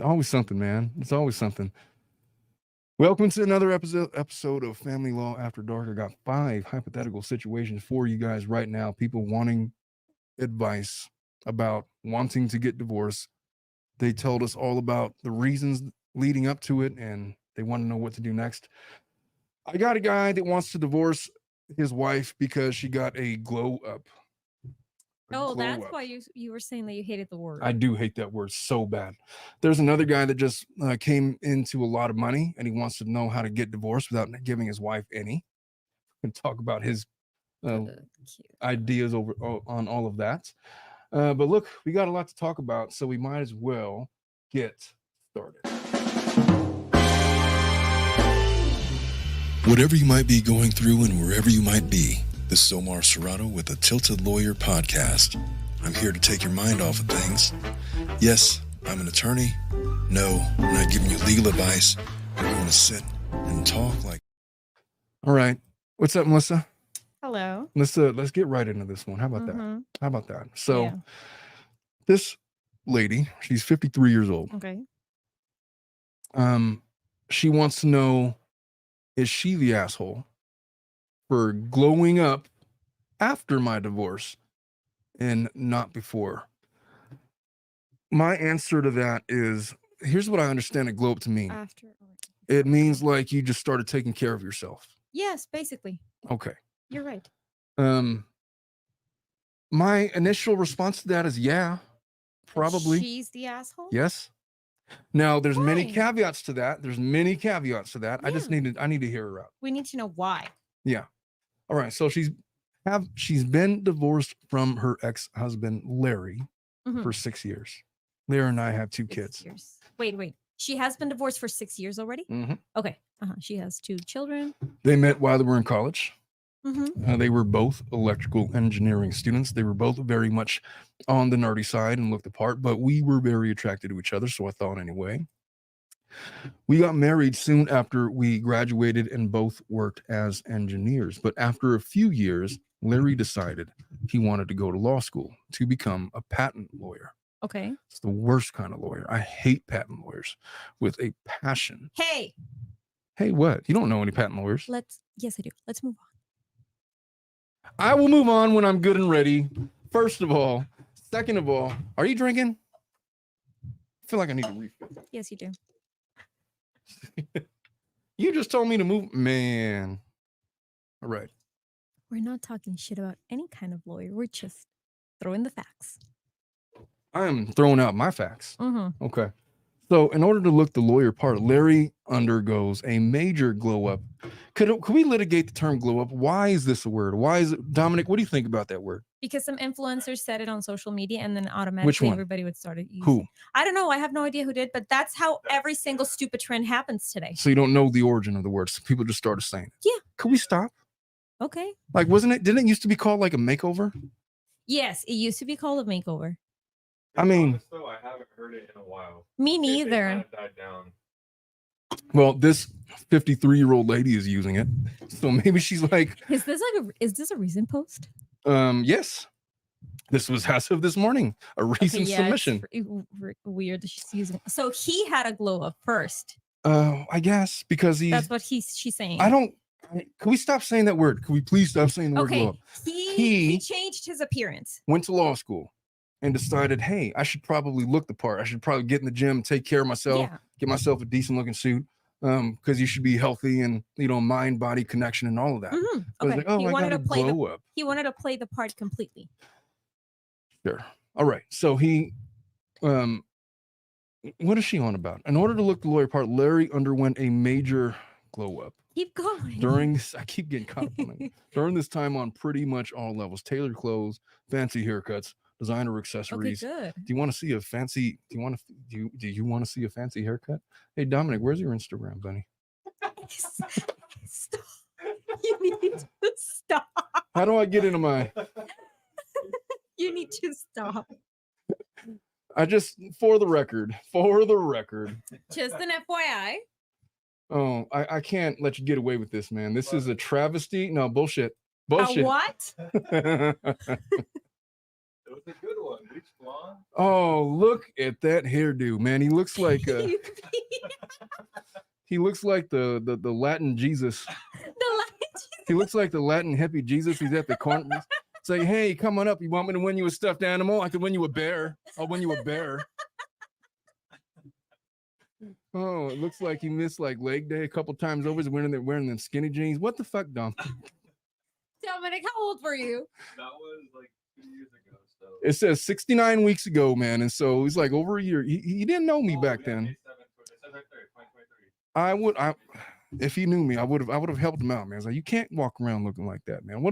Always something, man. It's always something. Welcome to another episode of Family Law After Dark. I got 5 hypothetical situations for you guys right now. People wanting advice about wanting to get divorced. They told us all about the reasons leading up to it, and they want to know what to do next. I got a guy that wants to divorce his wife because she got a glow up. That's why you were saying that you hated the word. I do hate that word so bad. There's another guy that just came into a lot of money, and he wants to know how to get divorced without giving his wife any. And talk about his ideas on all of that. But look, we got a lot to talk about, so we might as well get started. Whatever you might be going through and wherever you might be, this is Omar Serrano with the Tilted Lawyer Podcast. I'm here to take your mind off of things. Yes, I'm an attorney. No, I'm not giving you legal advice. We're going to sit and talk like... All right. What's up, Melissa? Hello. Let's get right into this one. How about that? How about that? So this lady, she's 53 years old. Okay. She wants to know, is she the asshole for glowing up after my divorce and not before? My answer to that is, here's what I understand a glow up to mean. After. It means like you just started taking care of yourself. Yes, basically. Okay. You're right. My initial response to that is yeah, probably. She's the asshole? Yes. Now there's Why? many caveats to that. Yeah. I need to hear her out. We need to know why. Yeah. All right. So she's been divorced from her ex-husband, Larry, for 6 years. Larry and I have 2 kids. Years. Wait. She has been divorced for 6 years already? Mm-hmm. Okay. She has 2 children. They met while they were in college. Mm-hmm. They were both electrical engineering students. They were both very much on the nerdy side and looked the part, but we were very attracted to each other, so I thought anyway. We got married soon after we graduated and both worked as engineers. But after a few years, Larry decided he wanted to go to law school to become a patent lawyer. Okay. It's the worst kind of lawyer. I hate patent lawyers with a passion. Hey, what? You don't know any patent lawyers? Yes, I do. Let's move on. I will move on when I'm good and ready. First of all. Second of all, are you drinking? I feel like I need to refill. Yes, you do. You just told me to move. Man. All right. We're not talking shit about any kind of lawyer. We're just throwing the facts. I am throwing out my facts. Mm-hmm. Okay. So in order to look the lawyer part, Larry undergoes a major glow up. Could we litigate the term glow up? Why is this a word? Why is it, Dominic, what do you think about that word? Because some influencers said it on social media and then automatically everybody would start using. Who? I don't know. I have no idea who did, but that's how every single stupid trend happens today. So you don't know the origin of the word. So people just started saying it. Yeah. Could we stop? Okay. Like, didn't it used to be called like a makeover? Yes, it used to be called a makeover. I mean, so I haven't heard it in a while. Me neither. It died down. Well, this 53-year-old lady is using it, so maybe she's like, is this a recent post? Yes, this was as of this morning, a recent submission. It's weird that she's using it. So he had a glow up first. I guess because that's what she's saying. Can we stop saying that word? Can we please stop saying the word glow up? He changed his appearance. Went to law school and decided, hey, I should probably look the part. I should probably get in the gym, take care of myself, get myself a decent looking suit. Because you should be healthy and, mind body connection and all of that. Mm-hmm. Okay. Like, he wanted to play the part completely. Sure. All right. So he, what is she on about? In order to look the lawyer part, Larry underwent a major glow up. Keep going. I keep getting caught up on it. During this time on pretty much all levels, tailored clothes, fancy haircuts, designer Okay, accessories. good. Do you want to see a fancy? Do you want to see a fancy haircut? Hey, Dominic, where's your Instagram, buddy? Stop. You need to stop. How do I get into my? You need to stop. I just for the record. Just an FYI. Oh, I can't let you get away with this, man. This is a travesty. No, bullshit. A Bullshit. what? It was a good one. Bleach blonde. Oh, look at that hairdo, man. He looks like the Latin Jesus. He looks like the Latin hippie Jesus. He's at the corner. It's like, hey, come on up. You want me to win you a stuffed animal? I could win you a bear. I'll win you a bear. Oh, it looks like he missed like leg day a couple times over. He's wearing them skinny jeans. What the fuck, Dom? Dominic, how old were you? That was like 2 years ago. So It says 69 weeks ago, man. And so he's like over a year. He didn't know me back then. It says right there, 2023. If he knew me, I would have helped him out, man. It's like, you can't walk around looking like that, man.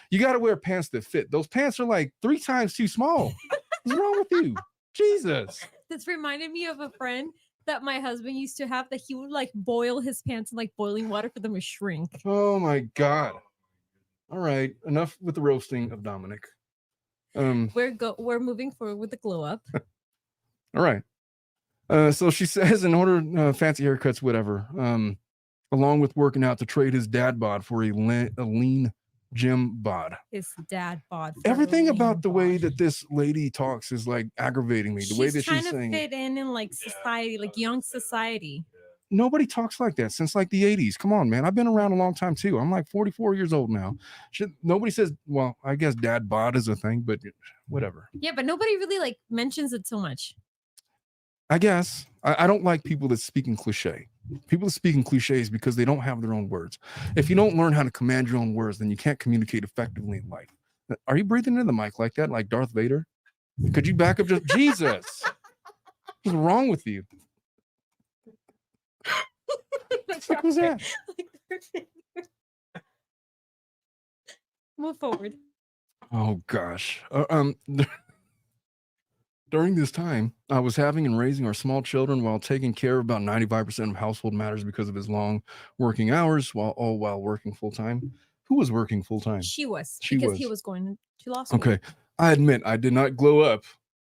You got to wear pants that fit. Those pants are like 3 times too small. What's wrong with you? Jesus. This reminded me of a friend that my husband used to have, that he would like boil his pants in like boiling water for them to shrink. Oh my God. All right. Enough with the roasting of Dominic. We're moving forward with the glow up. All right. So she says in order, fancy haircuts, whatever, along with working out to trade his dad bod for a lean gym bod. His dad bod. Everything about the way that this lady talks is like aggravating me. The way that trying she's to saying fit in like society, like young society. nobody talks like that since like the 80s. Come on, man. I've been around a long time too. I'm like 44 years old now. Nobody says, well, I guess dad bod is a thing, but whatever. Yeah, but nobody really like mentions it so much. I guess I don't like people that speak in cliche. People that speak in cliches because they don't have their own words. If you don't learn how to command your own words, then you can't communicate effectively in life. Are you breathing into the mic like that, like Darth Vader? Could you back up just Jesus? What's wrong with you? What was that? Move forward. Oh gosh. During this time, I was having and raising our small children while taking care of about 95% of household matters because of his long working hours, while working full time. Who was working full time? She was. She because was. he was going to law school. Okay. I admit I did not glow up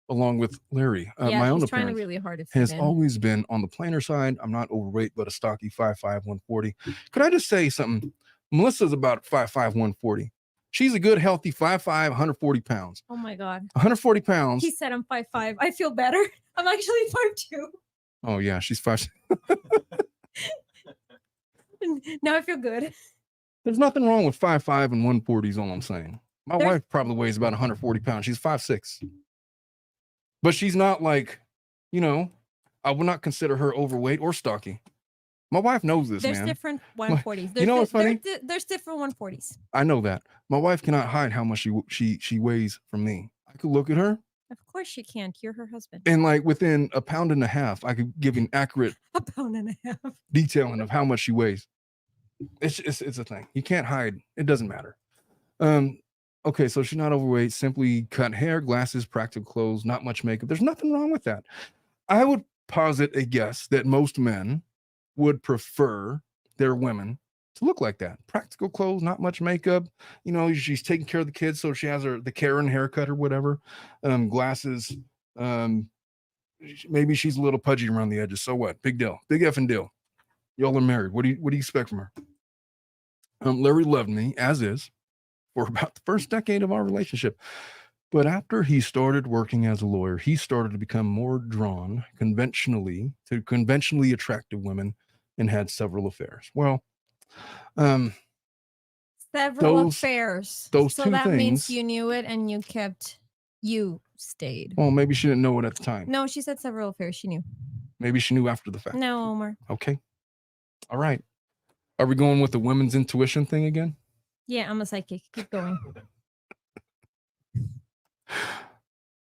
along with Larry. Yeah, my own he's trying appearance really hard to fit has in. always been on the plainer side. I'm not overweight, but a stocky 5'5", 140. Could I just say something? Melissa's about 5'5", 140. She's a good, healthy 5'5", 140 pounds. Oh my God. 140 pounds. He said I'm 5'5". I feel better. I'm actually 5'2". Oh yeah, she's 5'. Now I feel good. There's nothing wrong with 5'5" and 140 is all I'm saying. My wife probably weighs about 140 pounds. She's 5'6". But she's not like, I would not consider her overweight or stocky. My wife knows this, There's man. different 140s. You know what's funny? There's different 140s. I know that. My wife cannot hide how much she weighs from me. I could look at her. Of course she can't. You're her husband. And like within a pound and a half, I could give an accurate A pound and a half. detailing of how much she weighs. It's a thing. You can't hide. It doesn't matter. Okay, so she's not overweight, simply cut hair, glasses, practical clothes, not much makeup. There's nothing wrong with that. I would posit a guess that most men would prefer their women to look like that. Practical clothes, not much makeup. She's taking care of the kids, so she has the Karen haircut or whatever. Glasses. Maybe she's a little pudgy around the edges. So what? Big deal. Big effing deal. Y'all are married. What do you expect from her? Larry loved me as is for about the first decade of our relationship. But after he started working as a lawyer, he started to become more drawn conventionally attractive women and had several affairs. Well, several affairs. So that means things, you knew it and you stayed. Well, maybe she didn't know it at the time. No, she said several affairs. She knew. Maybe she knew after the fact. No, Omar. Okay. All right. Are we going with the women's intuition thing again? Yeah, I'm a psychic. Keep going.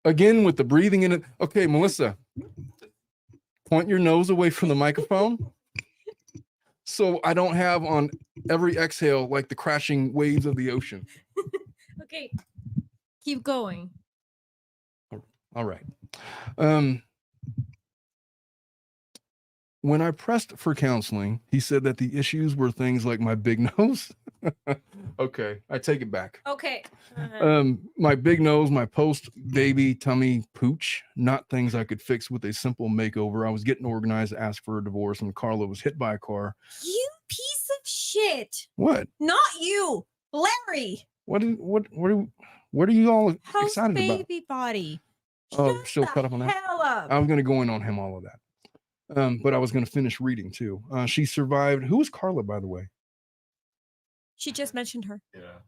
Again with the breathing in it. Okay, Melissa, point your nose away from the microphone so I don't have on every exhale like the crashing waves of the ocean. Okay, keep going. All right. When I pressed for counseling, he said that the issues were things like my big nose. Okay, I take it back. Okay. My big nose, my post baby tummy pooch, not things I could fix with a simple makeover. I was getting organized, asked for a divorce, and Carla was hit by a car. You piece of shit. What? Not you, Larry. What are you all House excited about? baby body. Oh, Shut still the cut up on that? hell up. I was going to go in on him, all of that. But I was going to finish reading too. She survived. Who is Carla, by the way? She just mentioned her. Yeah.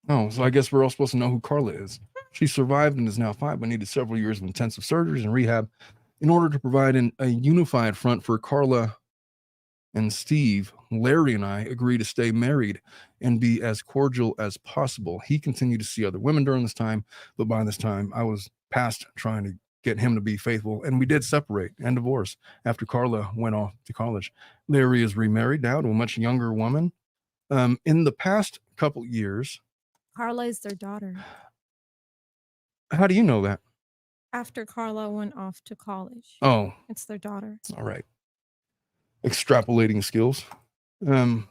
Oh, so I guess we're all supposed to know who Carla is. She survived and is now fine, but needed several years of intensive surgeries and rehab in order to provide a unified front for Carla and Steve. Larry and I agreed to stay married and be as cordial as possible. He continued to see other women during this time, but by this time I was past trying to get him to be faithful, and we did separate and divorce after Carla went off to college. Larry is remarried now to a much younger woman. In the past couple years. Carla is their daughter. How do you know that? After Carla went off to college. Oh, It's their daughter. all right. Extrapolating skills. I'll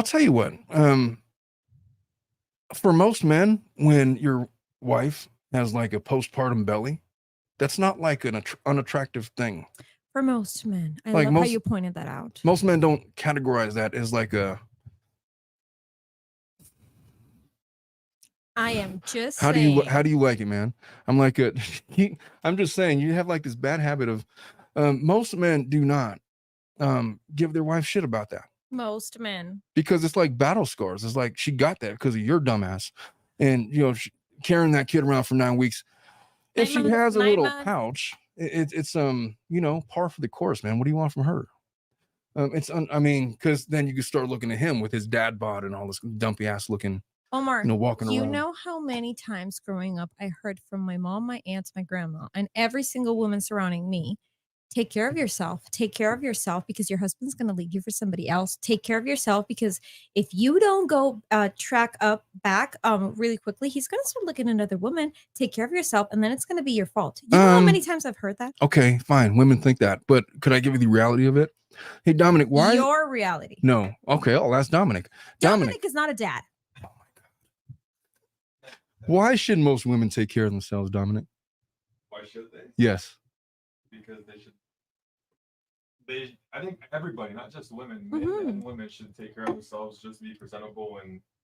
tell you what. For most men, when your wife has like a postpartum belly, that's not like an unattractive thing. For most men. I Like love how most- you pointed that out. Most men don't categorize that as like a. I am just How saying. do you like it, man? I'm like I'm just saying you have like this bad habit of most men do not give their wife shit about that. Most men. Because it's like battle scars. It's like she got that because of your dumbass, and carrying that kid around for 9 weeks. If she has a little pouch, it's par for the course, man. What do you want from her? Because then you can start looking at him with his dad bod and all this dumpy ass looking, Omar, walking around. you know how many times growing up I heard from my mom, my aunts, my grandma, and every single woman surrounding me, take care of yourself. Take care of yourself because your husband's going to leave you for somebody else. Take care of yourself because if you don't go track up back really quickly, he's going to start looking at another woman. Take care of yourself, and then it's going to be your fault. You know how many times I've heard that? Okay, fine. Women think that, but could I give you the reality of it? Hey, Dominic, why? Your reality. No. Okay. Oh, that's Dominic. Dominic is not a dad. Why should most women take care of themselves, Dominic? Why should they? Yes. Because they should. I think everybody, not just women, men and women should take care of themselves, just be presentable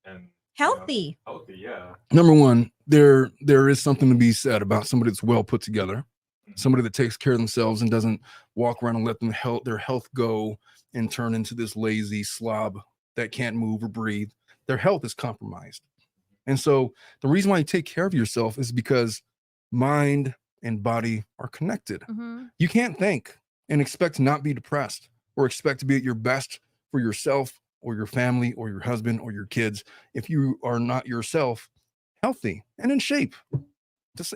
and Healthy. Healthy, yeah. Number one, there is something to be said about somebody that's well put together, somebody that takes care of themselves and doesn't walk around and let their health go and turn into this lazy slob that can't move or breathe. Their health is compromised. And so the reason why you take care of yourself is because mind and body are connected. You can't think and expect to not be depressed or expect to be at your best for yourself or your family or your husband or your kids if you are not yourself healthy and in shape.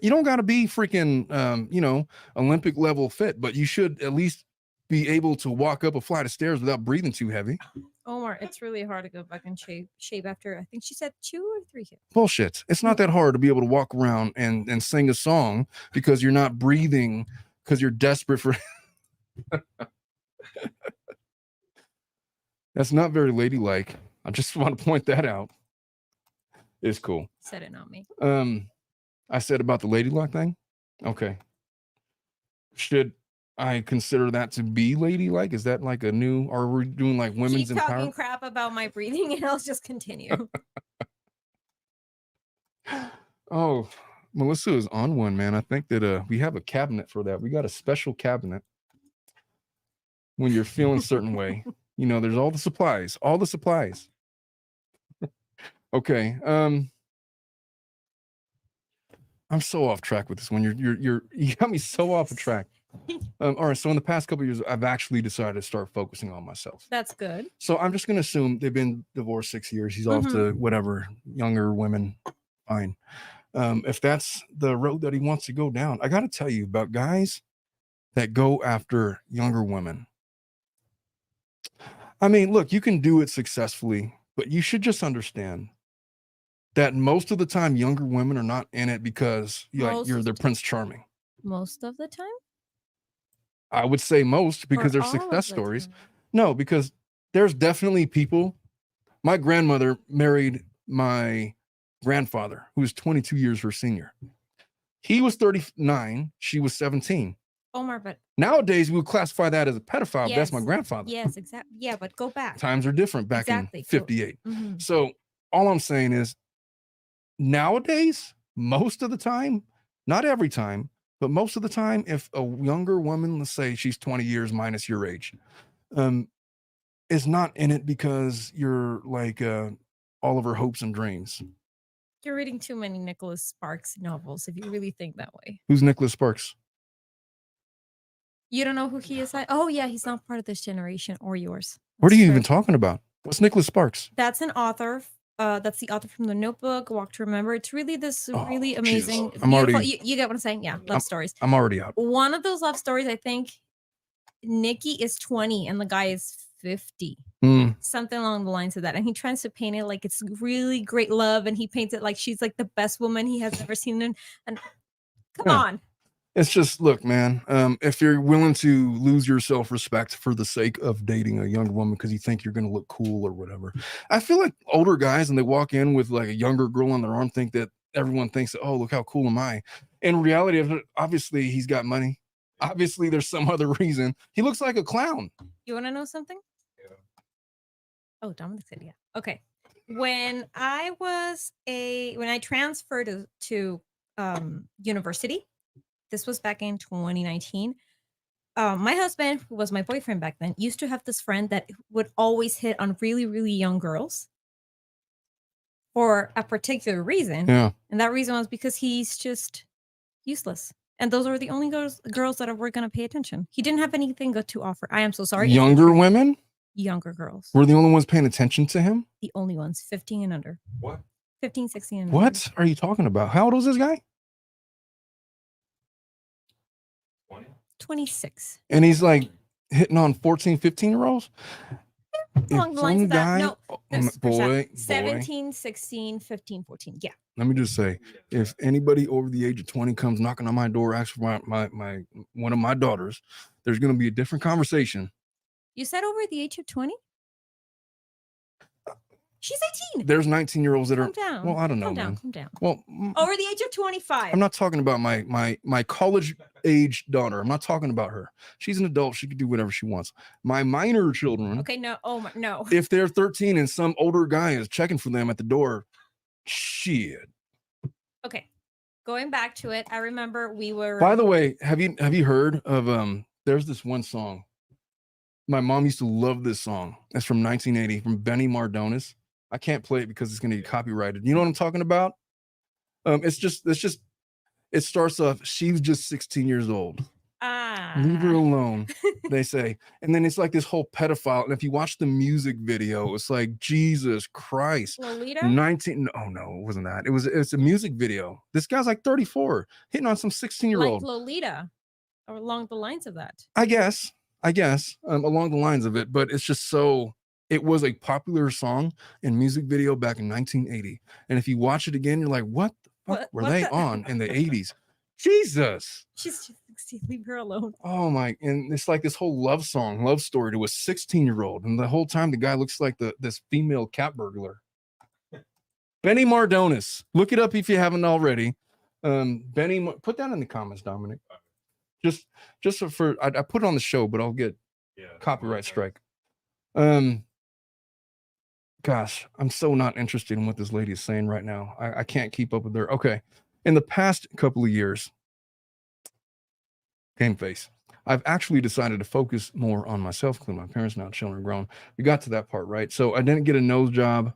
You don't got to be freaking, Olympic level fit, but you should at least be able to walk up a flight of stairs without breathing too heavy. Omar, it's really hard to go back and shape after, I think she said 2 or 3 kids. Bullshit. It's not that hard to be able to walk around and sing a song because you're not breathing because you're desperate for. That's not very ladylike. I just want to point that out. It's cool. Said it, not me. I said about the ladylike thing. Okay. Should I consider that to be ladylike? Is that like a new? Are we doing like women's Keep talking empowerment? crap about my breathing, and I'll just continue. Oh, Melissa is on one, man. I think that we have a cabinet for that. We got a special cabinet. When you're feeling a certain way, there's all the supplies. Okay. I'm so off track with this one. You got me so off track. All right. So in the past couple of years, I've actually decided to start focusing on myself. That's good. So I'm just going to assume they've been divorced 6 years. He's off to whatever, younger women. Fine. If that's the road that he wants to go down, I got to tell you about guys that go after younger women. I mean, look, you can do it successfully, but you should just understand that most of the time younger women are not in it because you're Most- their Prince Charming. Most of the time? I would say most because Or there's all of success the stories. time? No, because there's definitely people. My grandmother married my grandfather, who was 22 years her senior. He was 39, she was 17. Omar, but Nowadays, we would classify that as a pedophile. But that's my Yes. grandfather. yes, exactly. Yeah, but go back. Times are different back Exactly. in Go- 58. Mhm. So all I'm saying is nowadays, most of the time, not every time, but most of the time, if a younger woman, let's say she's 20 years minus your age, is not in it because you're like all of her hopes and dreams. You're reading too many Nicholas Sparks novels if you really think that way. Who's Nicholas Sparks? You don't know who he is? Oh, yeah, he's not part of this generation or yours. What are That's you true. even talking about? What's Nicholas Sparks? That's an author. That's the author from The Notebook, Walk to Remember. It's really this Oh, really Jesus. amazing, I'm beautiful. already- You get what I'm saying? Yeah, love stories. I'm already out. One of those love stories, I think Nikki is 20 and the guy is 50. Mm, Something along the lines of that. And he tries to paint it like it's really great love, and he paints it like she's like the best woman he has ever seen. And come Yeah. on. it's just, look, man, if you're willing to lose your self-respect for the sake of dating a younger woman because you think you're going to look cool or whatever. I feel like older guys, and they walk in with like a younger girl on their arm, think that everyone thinks, oh, look how cool am I. In reality, obviously he's got money. Obviously there's some other reason. He looks like a clown. You want to know something? Yeah. Oh, Dominic said yeah. Okay. When I transferred to university, this was back in 2019. My husband, who was my boyfriend back then, used to have this friend that would always hit on really, really young girls for a particular reason. Yeah. And that reason was because he's just useless. And those were the only girls that were going to pay attention. He didn't have anything good to offer. I am so sorry. Younger women Younger girls. were the only ones paying attention to him. The only ones, 15 and under. What? 15, 16 and under. What are you talking about? How old was this guy? 20? 26. And he's like hitting on 14, 15-year-olds. Along the lines of that. No, this boy, 17, 16, 15, 14. Yeah. let me just say, if anybody over the age of 20 comes knocking on my door, asks for my one of my daughters, there's going to be a different conversation. You said over the age of 20? She's 18. There's 19-year-olds that are, Calm down. well, I don't know, Calm down. man. Calm down. Well, Over the age of 25. I'm not talking about my college age daughter. I'm not talking about her. She's an adult. She can do whatever she wants. My minor children, Okay, no. Oh, my, no. if they're 13 and some older guy is checking for them at the door, shit. Okay. Going back to it, I remember we were. By the way, have you heard of there's this one song. My mom used to love this song. It's from 1980 from Benny Mardones. I can't play it because it's going to get copyrighted. You know what I'm talking about? It starts off, she's just 16 years old. Leave her alone, they say. And then it's like this whole pedophile. And if you watch the music video, it's like, Jesus Christ. Lolita? 19. Oh, no, it wasn't that. It's a music video. This guy's like 34, hitting on some 16-year-old. Like Lolita. Or along the lines of that. I guess, along the lines of it, but it's just so, it was a popular song and music video back in 1980. And if you watch it again, you're like, what the fuck were they on in the 80s? Jesus. She's just 16. Leave her alone. Oh my, and it's like this whole love story to a 16-year-old. And the whole time the guy looks like this female cat burglar. Benny Mardones. Look it up if you haven't already. Put that in the comments, Dominic. Just for I put it on the show, but I'll get copyright strike. Gosh, I'm so not interested in what this lady is saying right now. I can't keep up with her. Okay. In the past couple of years, game face, I've actually decided to focus more on myself because my parents now, children are grown. We got to that part, right? So I didn't get a nose job.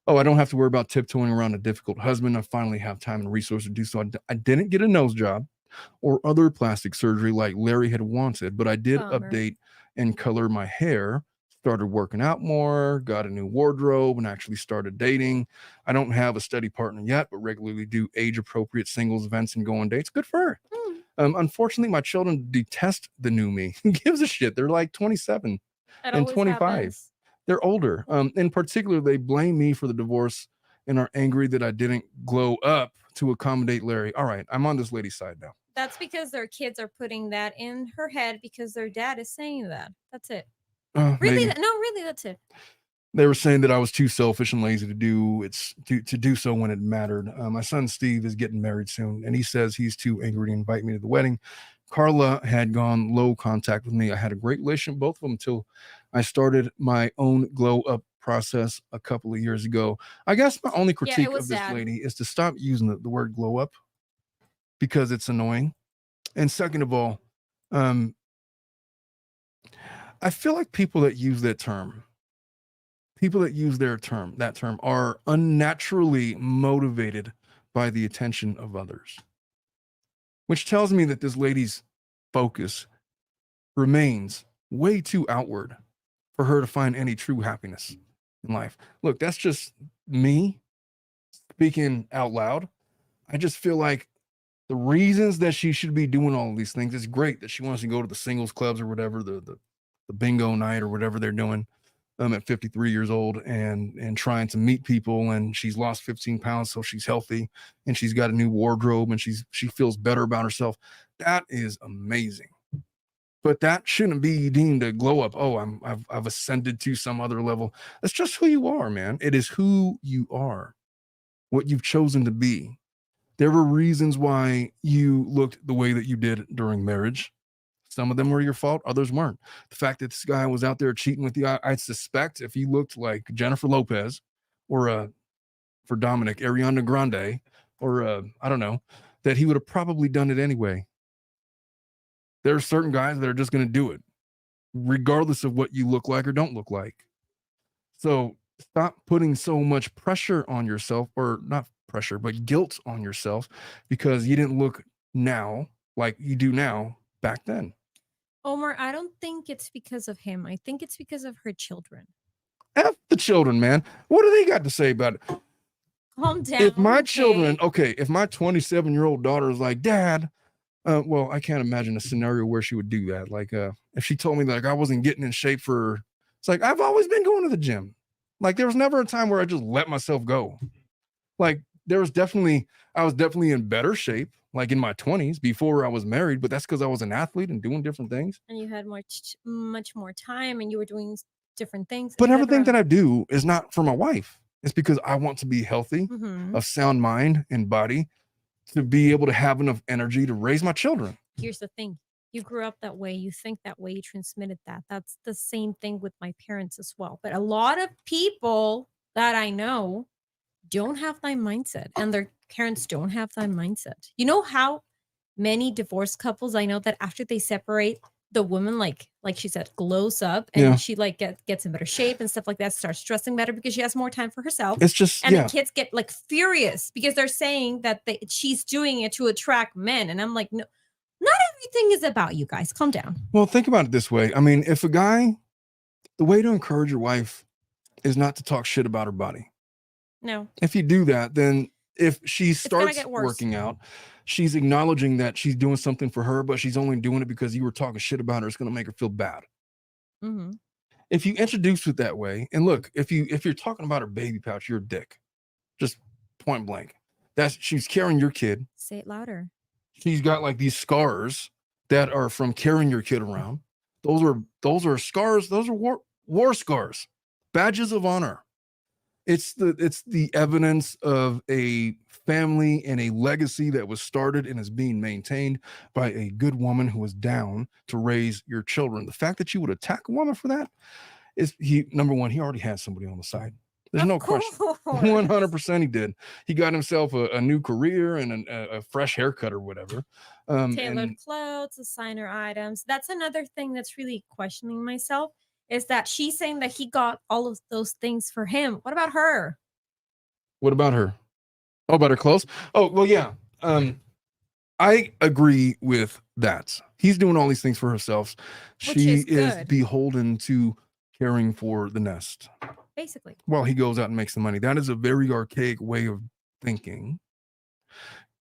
Oh, I don't have to worry about tiptoeing around a difficult husband. I finally have time and resources to do so. I didn't get a nose job or other plastic surgery like Larry had wanted, but I did update and color my hair, started working out more, got a new wardrobe, and actually started dating. I don't have a steady partner yet, but regularly do age-appropriate singles events and go on dates. Good for her. Unfortunately, my children detest the new me. Who gives a shit? They're like 27 and 25. They're older. In particular, they blame me for the divorce and are angry that I didn't glow up to accommodate Larry. All right, I'm on this lady's side now. That's because their kids are putting that in her head because their dad is saying that. That's it. Maybe. No, really, that's it. They were saying that I was too selfish and lazy to do so when it mattered. My son Steve is getting married soon, and he says he's too angry to invite me to the wedding. Carla had gone low contact with me. I had a great relationship, both of them, until I started my own glow up process a couple of years ago. I guess my only critique of this lady is to stop using the word glow up because it's annoying. And second of all, I feel like people that use that term are unnaturally motivated by the attention of others, which tells me that this lady's focus remains way too outward for her to find any true happiness in life. Look, that's just me speaking out loud. I just feel like the reasons that she should be doing all of these things, it's great that she wants to go to the singles clubs or whatever, the bingo night or whatever they're doing at 53 years old and trying to meet people, and she's lost 15 pounds, so she's healthy and she's got a new wardrobe and she feels better about herself. That is amazing. But that shouldn't be deemed a glow up. Oh, I've ascended to some other level. That's just who you are, man. It is who you are, what you've chosen to be. There were reasons why you looked the way that you did during marriage. Some of them were your fault, others weren't. The fact that this guy was out there cheating with you, I suspect if he looked like Jennifer Lopez or for Dominic, Ariana Grande, or I don't know, that he would have probably done it anyway. There are certain guys that are just going to do it, regardless of what you look like or don't look like. So stop putting so much pressure on yourself, or not pressure, but guilt on yourself because you didn't look now like you do now back then. Omar, I don't think it's because of him. I think it's because of her children. F the children, man. What do they got to say about it? Calm down. If my children, if my 27-year-old daughter is like, Dad, well, I can't imagine a scenario where she would do that. Like, if she told me like I wasn't getting in shape for, it's like, I've always been going to the gym. Like, there was never a time where I just let myself go. Like, I was definitely in better shape, like in my 20s before I was married, but that's because I was an athlete and doing different things. And you had much more time and you were doing different things. But everything that I do is not for my wife. It's because I want to be healthy, Mm-hmm. of sound mind and body, to be able to have enough energy to raise my children. Here's the thing. You grew up that way. You think that way. You transmitted that. That's the same thing with my parents as well. But a lot of people that I know don't have that mindset, and their parents don't have that mindset. You know how many divorced couples I know that after they separate, the woman, like she said, glows up and she like gets in better shape and stuff like that, starts dressing better because she has more time for herself. It's just, and the kids get like furious because they're saying that she's doing it to attract men. And I'm like, no, not everything is about you guys. Calm down. Well, think about it this way. I mean, if a guy, the way to encourage your wife is not to talk shit about her body. No. If you do that, then if she starts working out, she's acknowledging that she's doing something for her, but she's only doing it because you were talking shit about her. It's going to make her feel bad. Mm-hmm. If you introduce it that way, and look, if you're talking about her baby pouch, you're a dick. Just point blank. She's carrying your kid. Say it louder. She's got like these scars that are from carrying your kid around. Those are scars. Those are war scars, badges of honor. It's the evidence of a family and a legacy that was started and is being maintained by a good woman who was down to raise your children. The fact that you would attack a woman for that is number one, he already had somebody on the side. There's no question. 100% he did. He got himself a new career and a fresh haircut or whatever. Tailored clothes, designer items. That's another thing that's really questioning myself. Is that she's saying that he got all of those things for him. What about her? What about her? Oh, about her clothes? Oh, well, yeah. I agree with that. He's doing all these things for herself. She is beholden to caring for the nest. Basically. Well, he goes out and makes the money. That is a very archaic way of thinking.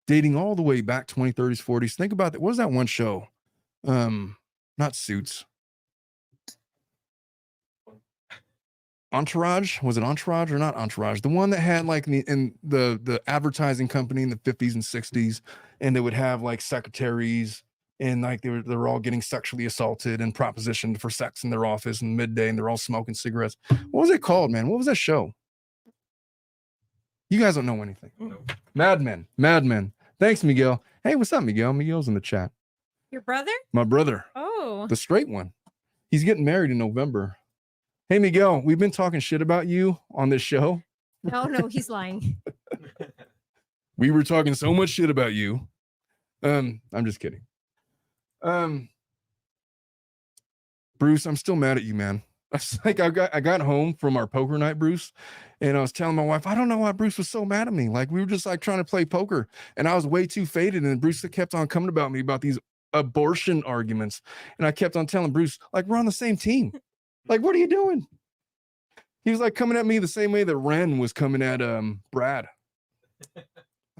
Dating all the way back 20s, 30s, 40s. Think about that. What was that one show? Not Suits. Entourage. Was it Entourage or not Entourage? The one that had like the advertising company in the 50s and 60s, and they would have like secretaries, and like they were all getting sexually assaulted and propositioned for sex in their office in midday, and they're all smoking cigarettes. What was it called, man? What was that show? You guys don't know anything. Nope. Mad Men. Thanks, Miguel. Hey, what's up, Miguel? Miguel's in the chat. Your brother? My brother, Oh. the straight one. He's getting married in November. Hey, Miguel, we've been talking shit about you on this show. No, he's lying. We were talking so much shit about you. I'm just kidding. Bruce, I'm still mad at you, man. It's like I got home from our poker night, Bruce, and I was telling my wife, I don't know why Bruce was so mad at me. Like we were just like trying to play poker, and I was way too faded, and Bruce kept on coming about me about these abortion arguments, and I kept on telling Bruce, like, we're on the same team. Like, what are you doing? He was like coming at me the same way that Ren was coming at Brad like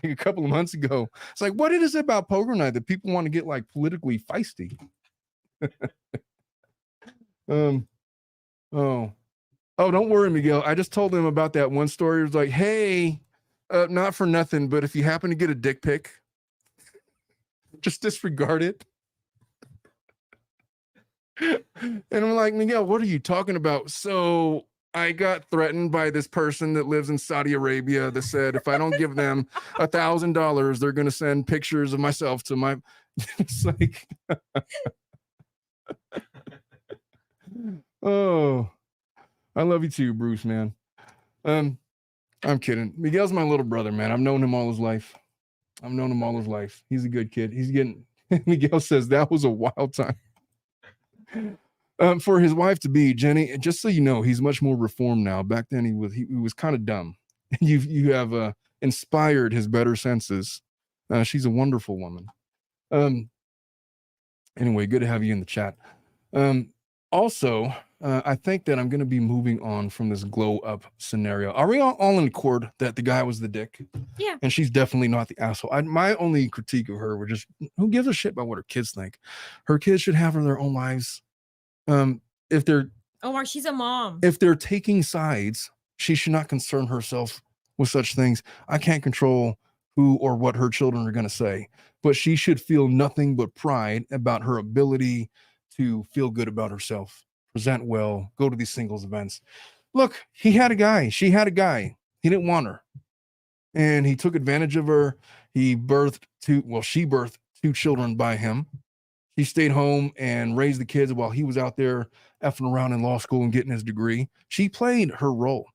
a couple of months ago. It's like, what is it about poker night that people want to get like politically feisty? Oh, don't worry, Miguel. I just told him about that one story. It was like, hey, not for nothing, but if you happen to get a dick pic, just disregard it. And I'm like, Miguel, what are you talking about? So I got threatened by this person that lives in Saudi Arabia that said if I don't give them $1,000, they're going to send pictures of myself to my. It's like, oh, I love you too, Bruce, man. I'm kidding. Miguel's my little brother, man. I've known him all his life. He's a good kid. He's getting. Miguel says that was a wild time. For his wife to be Jenny, just so you know, he's much more reformed now. Back then, he was kind of dumb. You have inspired his better senses. She's a wonderful woman. Anyway, good to have you in the chat. Also, I think that I'm going to be moving on from this glow up scenario. Are we all in accord that the guy was the dick? Yeah. And she's definitely not the asshole. My only critique of her was just, who gives a shit about what her kids think? Her kids should have their own lives. If they're Omar, she's a mom. If they're taking sides, she should not concern herself with such things. I can't control who or what her children are going to say, but she should feel nothing but pride about her ability to feel good about herself, present well, go to these singles events. Look, he had a guy. She had a guy. He didn't want her. And he took advantage of her. She birthed two children by him. He stayed home and raised the kids while he was out there effing around in law school and getting his degree. She played her role.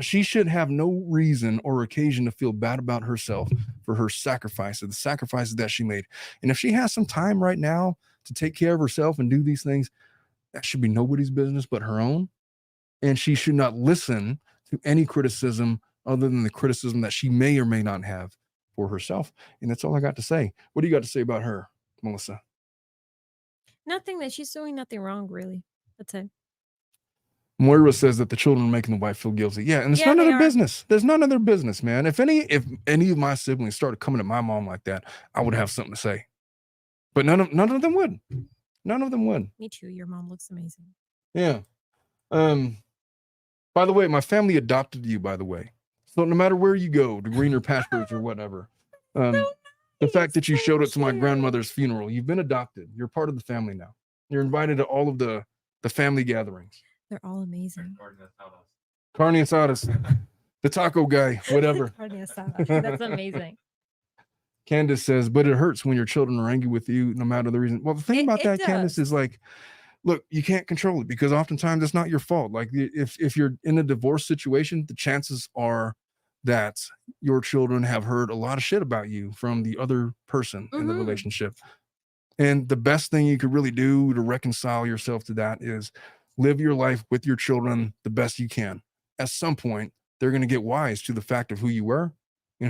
She should have no reason or occasion to feel bad about herself for her sacrifices, the sacrifices that she made. And if she has some time right now to take care of herself and do these things, that should be nobody's business but her own. And she should not listen to any criticism other than the criticism that she may or may not have for herself. And that's all I got to say. What do you got to say about her, Melissa? Nothing, that she's doing nothing wrong, really. That's it. Moira says that the children are making the wife feel guilty. Yeah, and it's none of their business. There's none of their business, man. If any of my siblings started coming at my mom like that, I would have something to say. But none of them would. None of them would. Me too. Your mom looks amazing. Yeah. By the way, my family adopted you, by the way. So no matter where you go, to greener pastures or whatever, the fact that you showed up to my grandmother's funeral, you've been adopted. You're part of the family now. You're invited to all of the family gatherings. They're all amazing. Carne asadas, the taco guy, whatever. Carne asada. That's amazing. Candace says, but it hurts when your children are angry with you, no matter the reason. Well, the thing about that, Candace, is like, look, you can't control it because oftentimes it's not your fault. Like if you're in a divorce situation, the chances are that your children have heard a lot of shit about you from the other person in the relationship. And the best thing you could really do to reconcile yourself to that is live your life with your children the best you can. At some point, they're going to get wise to the fact of who you were and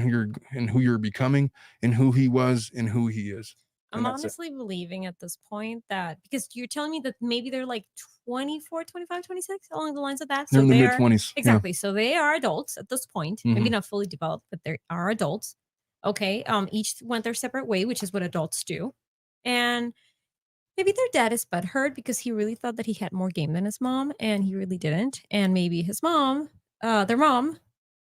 who you're becoming and who he was and who he is. I'm honestly believing at this point that, because you're telling me that maybe they're like 24, 25, 26, along the lines of that. So they're in the mid-20s. Exactly. Yeah. So they are adults at this point, maybe not fully developed, but they are adults. Okay. Each went their separate way, which is what adults do. And Maybe their dad is butthurt because he really thought that he had more game than his mom, and he really didn't. And maybe his mom, their mom,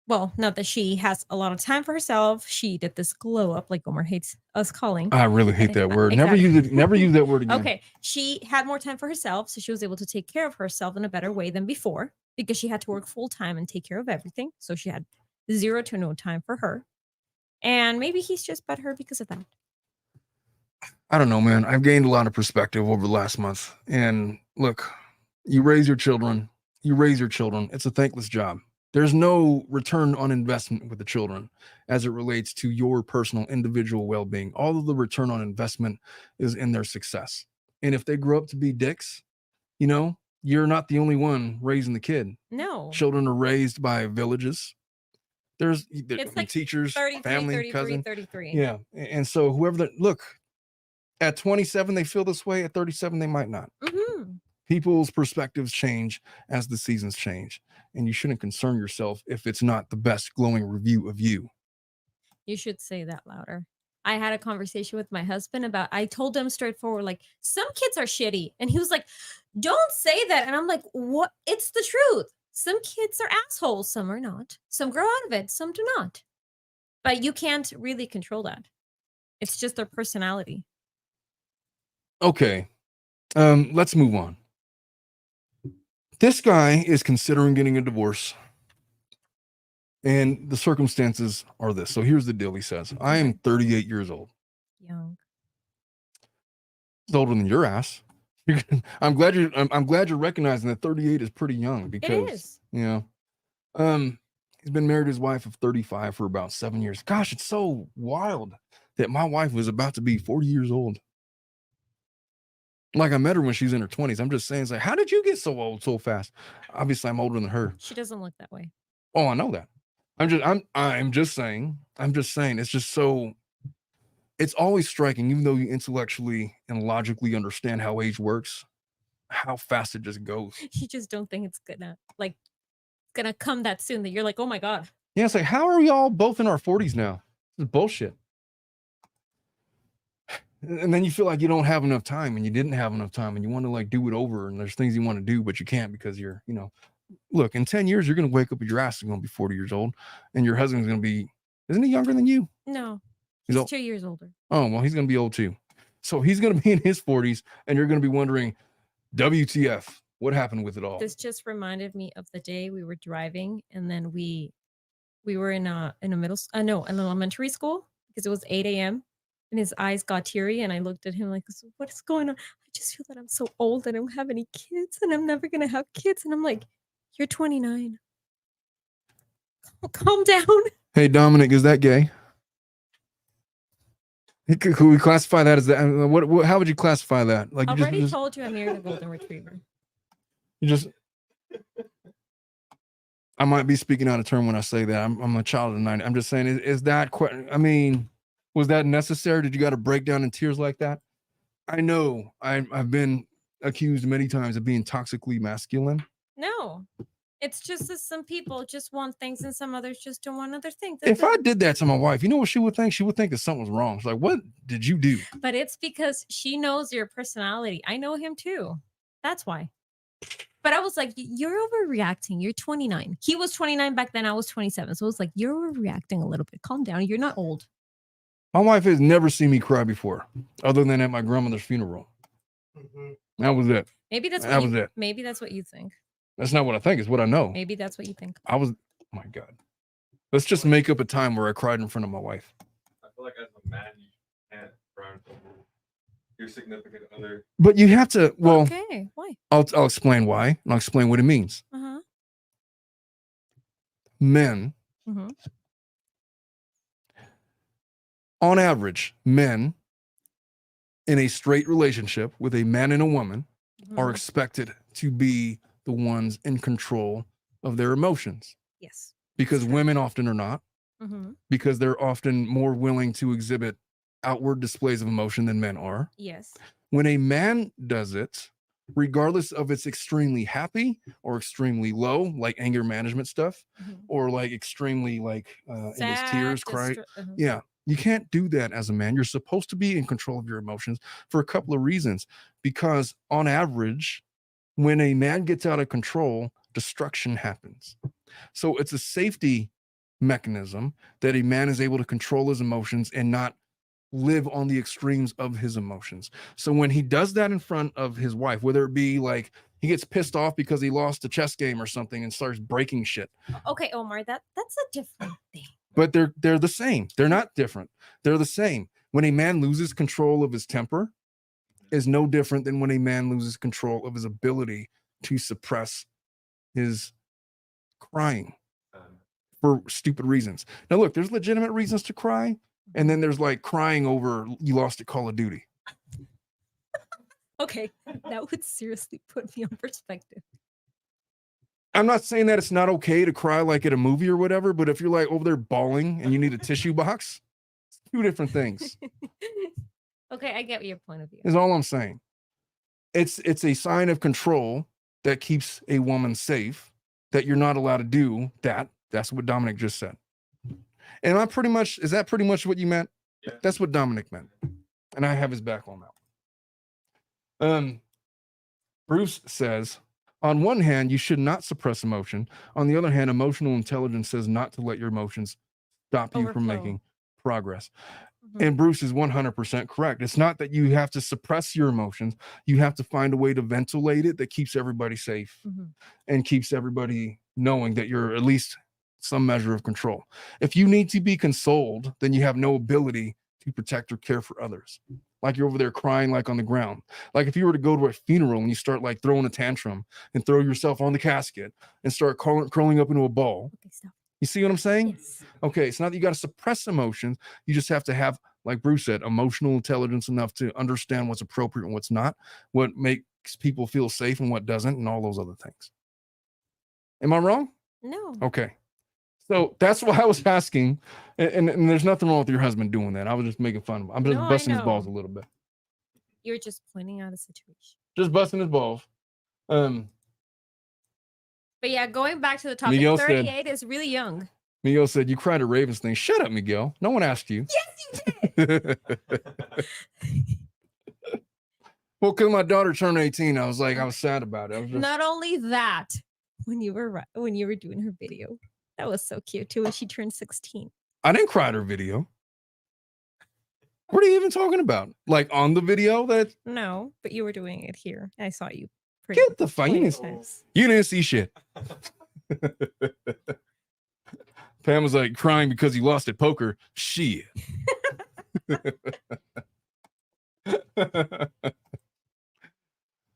well, not that she has a lot of time for herself. She did this glow up, like Omar hates us calling. I really hate that word. Exactly. Never use that word again. Okay. She had more time for herself, so she was able to take care of herself in a better way than before because she had to work full time and take care of everything. So she had 0 to no time for her. And maybe he's just butthurt because of that. I don't know, man. I've gained a lot of perspective over the last month. And look, you raise your children. It's a thankless job. There's no return on investment with the children as it relates to your personal individual well-being. All of the return on investment is in their success. And if they grow up to be dicks, you're not the only one raising the kid. No. Children are raised by villages. There's like teachers, 33, family, 33, cousin. 33. Yeah. And so look, at 27, they feel this way. At 37, they might not. Mm-hmm. People's perspectives change as the seasons change. And you shouldn't concern yourself if it's not the best glowing review of you. You should say that louder. I had a conversation with my husband I told him straightforward, like, some kids are shitty. And he was like, don't say that. And I'm like, what? It's the truth. Some kids are assholes. Some are not. Some grow out of it. Some do not. But you can't really control that. It's just their personality. Okay. Let's move on. This guy is considering getting a divorce. And the circumstances are this. So here's the deal. He says, I am 38 years old. Young. It's older than your ass. I'm glad you're recognizing that 38 is pretty young because it is. He's been married to his wife of 35 for about 7 years. Gosh, it's so wild that my wife was about to be 40 years old. Like I met her when she was in her 20s. I'm just saying, it's like, how did you get so old so fast? Obviously, I'm older than her. She doesn't look that way. Oh, I know that. I'm just saying. It's just so. It's always striking, even though you intellectually and logically understand how age works, how fast it just goes. You just don't think it's gonna come that soon that you're like, oh my God. Yeah, it's like, how are we all both in our 40s now? This is bullshit. And then you feel like you don't have enough time and you didn't have enough time and you want to like do it over and there's things you want to do, but you can't because you're, look, in 10 years, you're going to wake up with your ass is going to be 40 years old and your husband's going to be, isn't he younger than you? No, he's 2 years older. Oh, well, he's going to be old too. So he's going to be in his 40s and you're going to be wondering, WTF, what happened with it all? This just reminded me of the day we were driving and then we were in an elementary school because it was 8 a.m. and his eyes got teary and I looked at him like, what is going on? I just feel that I'm so old. I don't have any kids and I'm never going to have kids. And I'm like, you're 29. Calm down. Hey, Dominic, is that gay? Could we classify that as that? What? How would you classify that? Like, I already told you I married a golden retriever. I might be speaking out of turn when I say that. I'm a child of 9. I'm just saying, is that was that necessary? Did you got to break down in tears like that? I know I've been accused many times of being toxically masculine. No, it's just that some people just want things and some others just don't want other things. If I did that to my wife, you know what she would think? She would think that something was wrong. She's like, what did you do? But it's because she knows your personality. I know him too. That's why. But I was like, you're overreacting. You're 29. He was 29 back then. I was 27. So it was like, you're overreacting a little bit. Calm down. You're not old. My wife has never seen me cry before, other than at my grandmother's funeral. Mm-hmm. That was it. Maybe that's Maybe that's what you think. That's not what I think. It's what I know. Maybe that's what you think. Oh my God. Let's just make up a time where I cried in front of my wife. I feel like as a man, you can't cry in front of your significant other. But you have to, well, okay, why? I'll explain why, and I'll explain what it means. Uh-huh. Men, on average, men in a straight relationship with a man and a woman are expected to be the ones in control of their emotions. Yes. Because women often are not. Mm-hmm. Because they're often more willing to exhibit outward displays of emotion than men are. Yes. When a man does it, regardless of it's extremely happy or extremely low, like anger management stuff, or like extremely like in his tears, cry. Yeah. You can't do that as a man. You're supposed to be in control of your emotions for a couple of reasons. Because on average, when a man gets out of control, destruction happens. So it's a safety mechanism that a man is able to control his emotions and not live on the extremes of his emotions. So when he does that in front of his wife, whether it be like he gets pissed off because he lost a chess game or something and starts breaking shit. Okay, Omar, that's a different thing. But they're the same. They're not different. They're the same. When a man loses control of his temper is no different than when a man loses control of his ability to suppress his crying for stupid reasons. Now, look, there's legitimate reasons to cry. And then there's like crying over you lost at Call of Duty. Okay, that would seriously put me on perspective. I'm not saying that it's not okay to cry like at a movie or whatever, but if you're like over there bawling and you need a tissue box, it's two different things. Okay, I get your point of view. Is all I'm saying. It's a sign of control that keeps a woman safe, that you're not allowed to do that. That's what Dominic just said. And is that pretty much what you meant? Yeah. That's what Dominic meant. And I have his back on that. Bruce says, on one hand, you should not suppress emotion. On the other hand, emotional intelligence says not to let your emotions stop you from Overflow. making progress. Mhm. And Bruce is 100% correct. It's not that you have to suppress your emotions. You have to find a way to ventilate it that keeps everybody safe Mhm. and keeps everybody knowing that you're at least some measure of control. If you need to be consoled, then you have no ability to protect or care for others. Like you're over there crying like on the ground. Like if you were to go to a funeral and you start like throwing a tantrum and throw yourself on the casket and start curling up into a ball. Okay, stop. You see what I'm saying? Yes. Okay, it's not that you got to suppress emotions. You just have to have, like Bruce said, emotional intelligence enough to understand what's appropriate and what's not, what makes people feel safe and what doesn't, and all those other things. Am I wrong? No. Okay. So that's why I was asking, and there's nothing wrong with your husband doing that. I was just making fun of him. I'm just No, I busting his balls a know. little bit. You're just pointing out a situation. Just busting his balls. But yeah, going back to the topic, Miguel said- 38 is really young. Miguel said, you cried at Ravens thing. Shut up, Miguel. No one asked you. Yes, you did. Well, because my daughter turned 18, I was sad about it. I was just, Not only that, when you were doing her video, that was so cute too. When she turned 16. I didn't cry at her video. What are you even talking about? Like on the video that No, but you were doing it here. I saw you. get the fuck. You plenty didn't, of times. you didn't see shit. Pam was like crying because he lost at poker. Shit.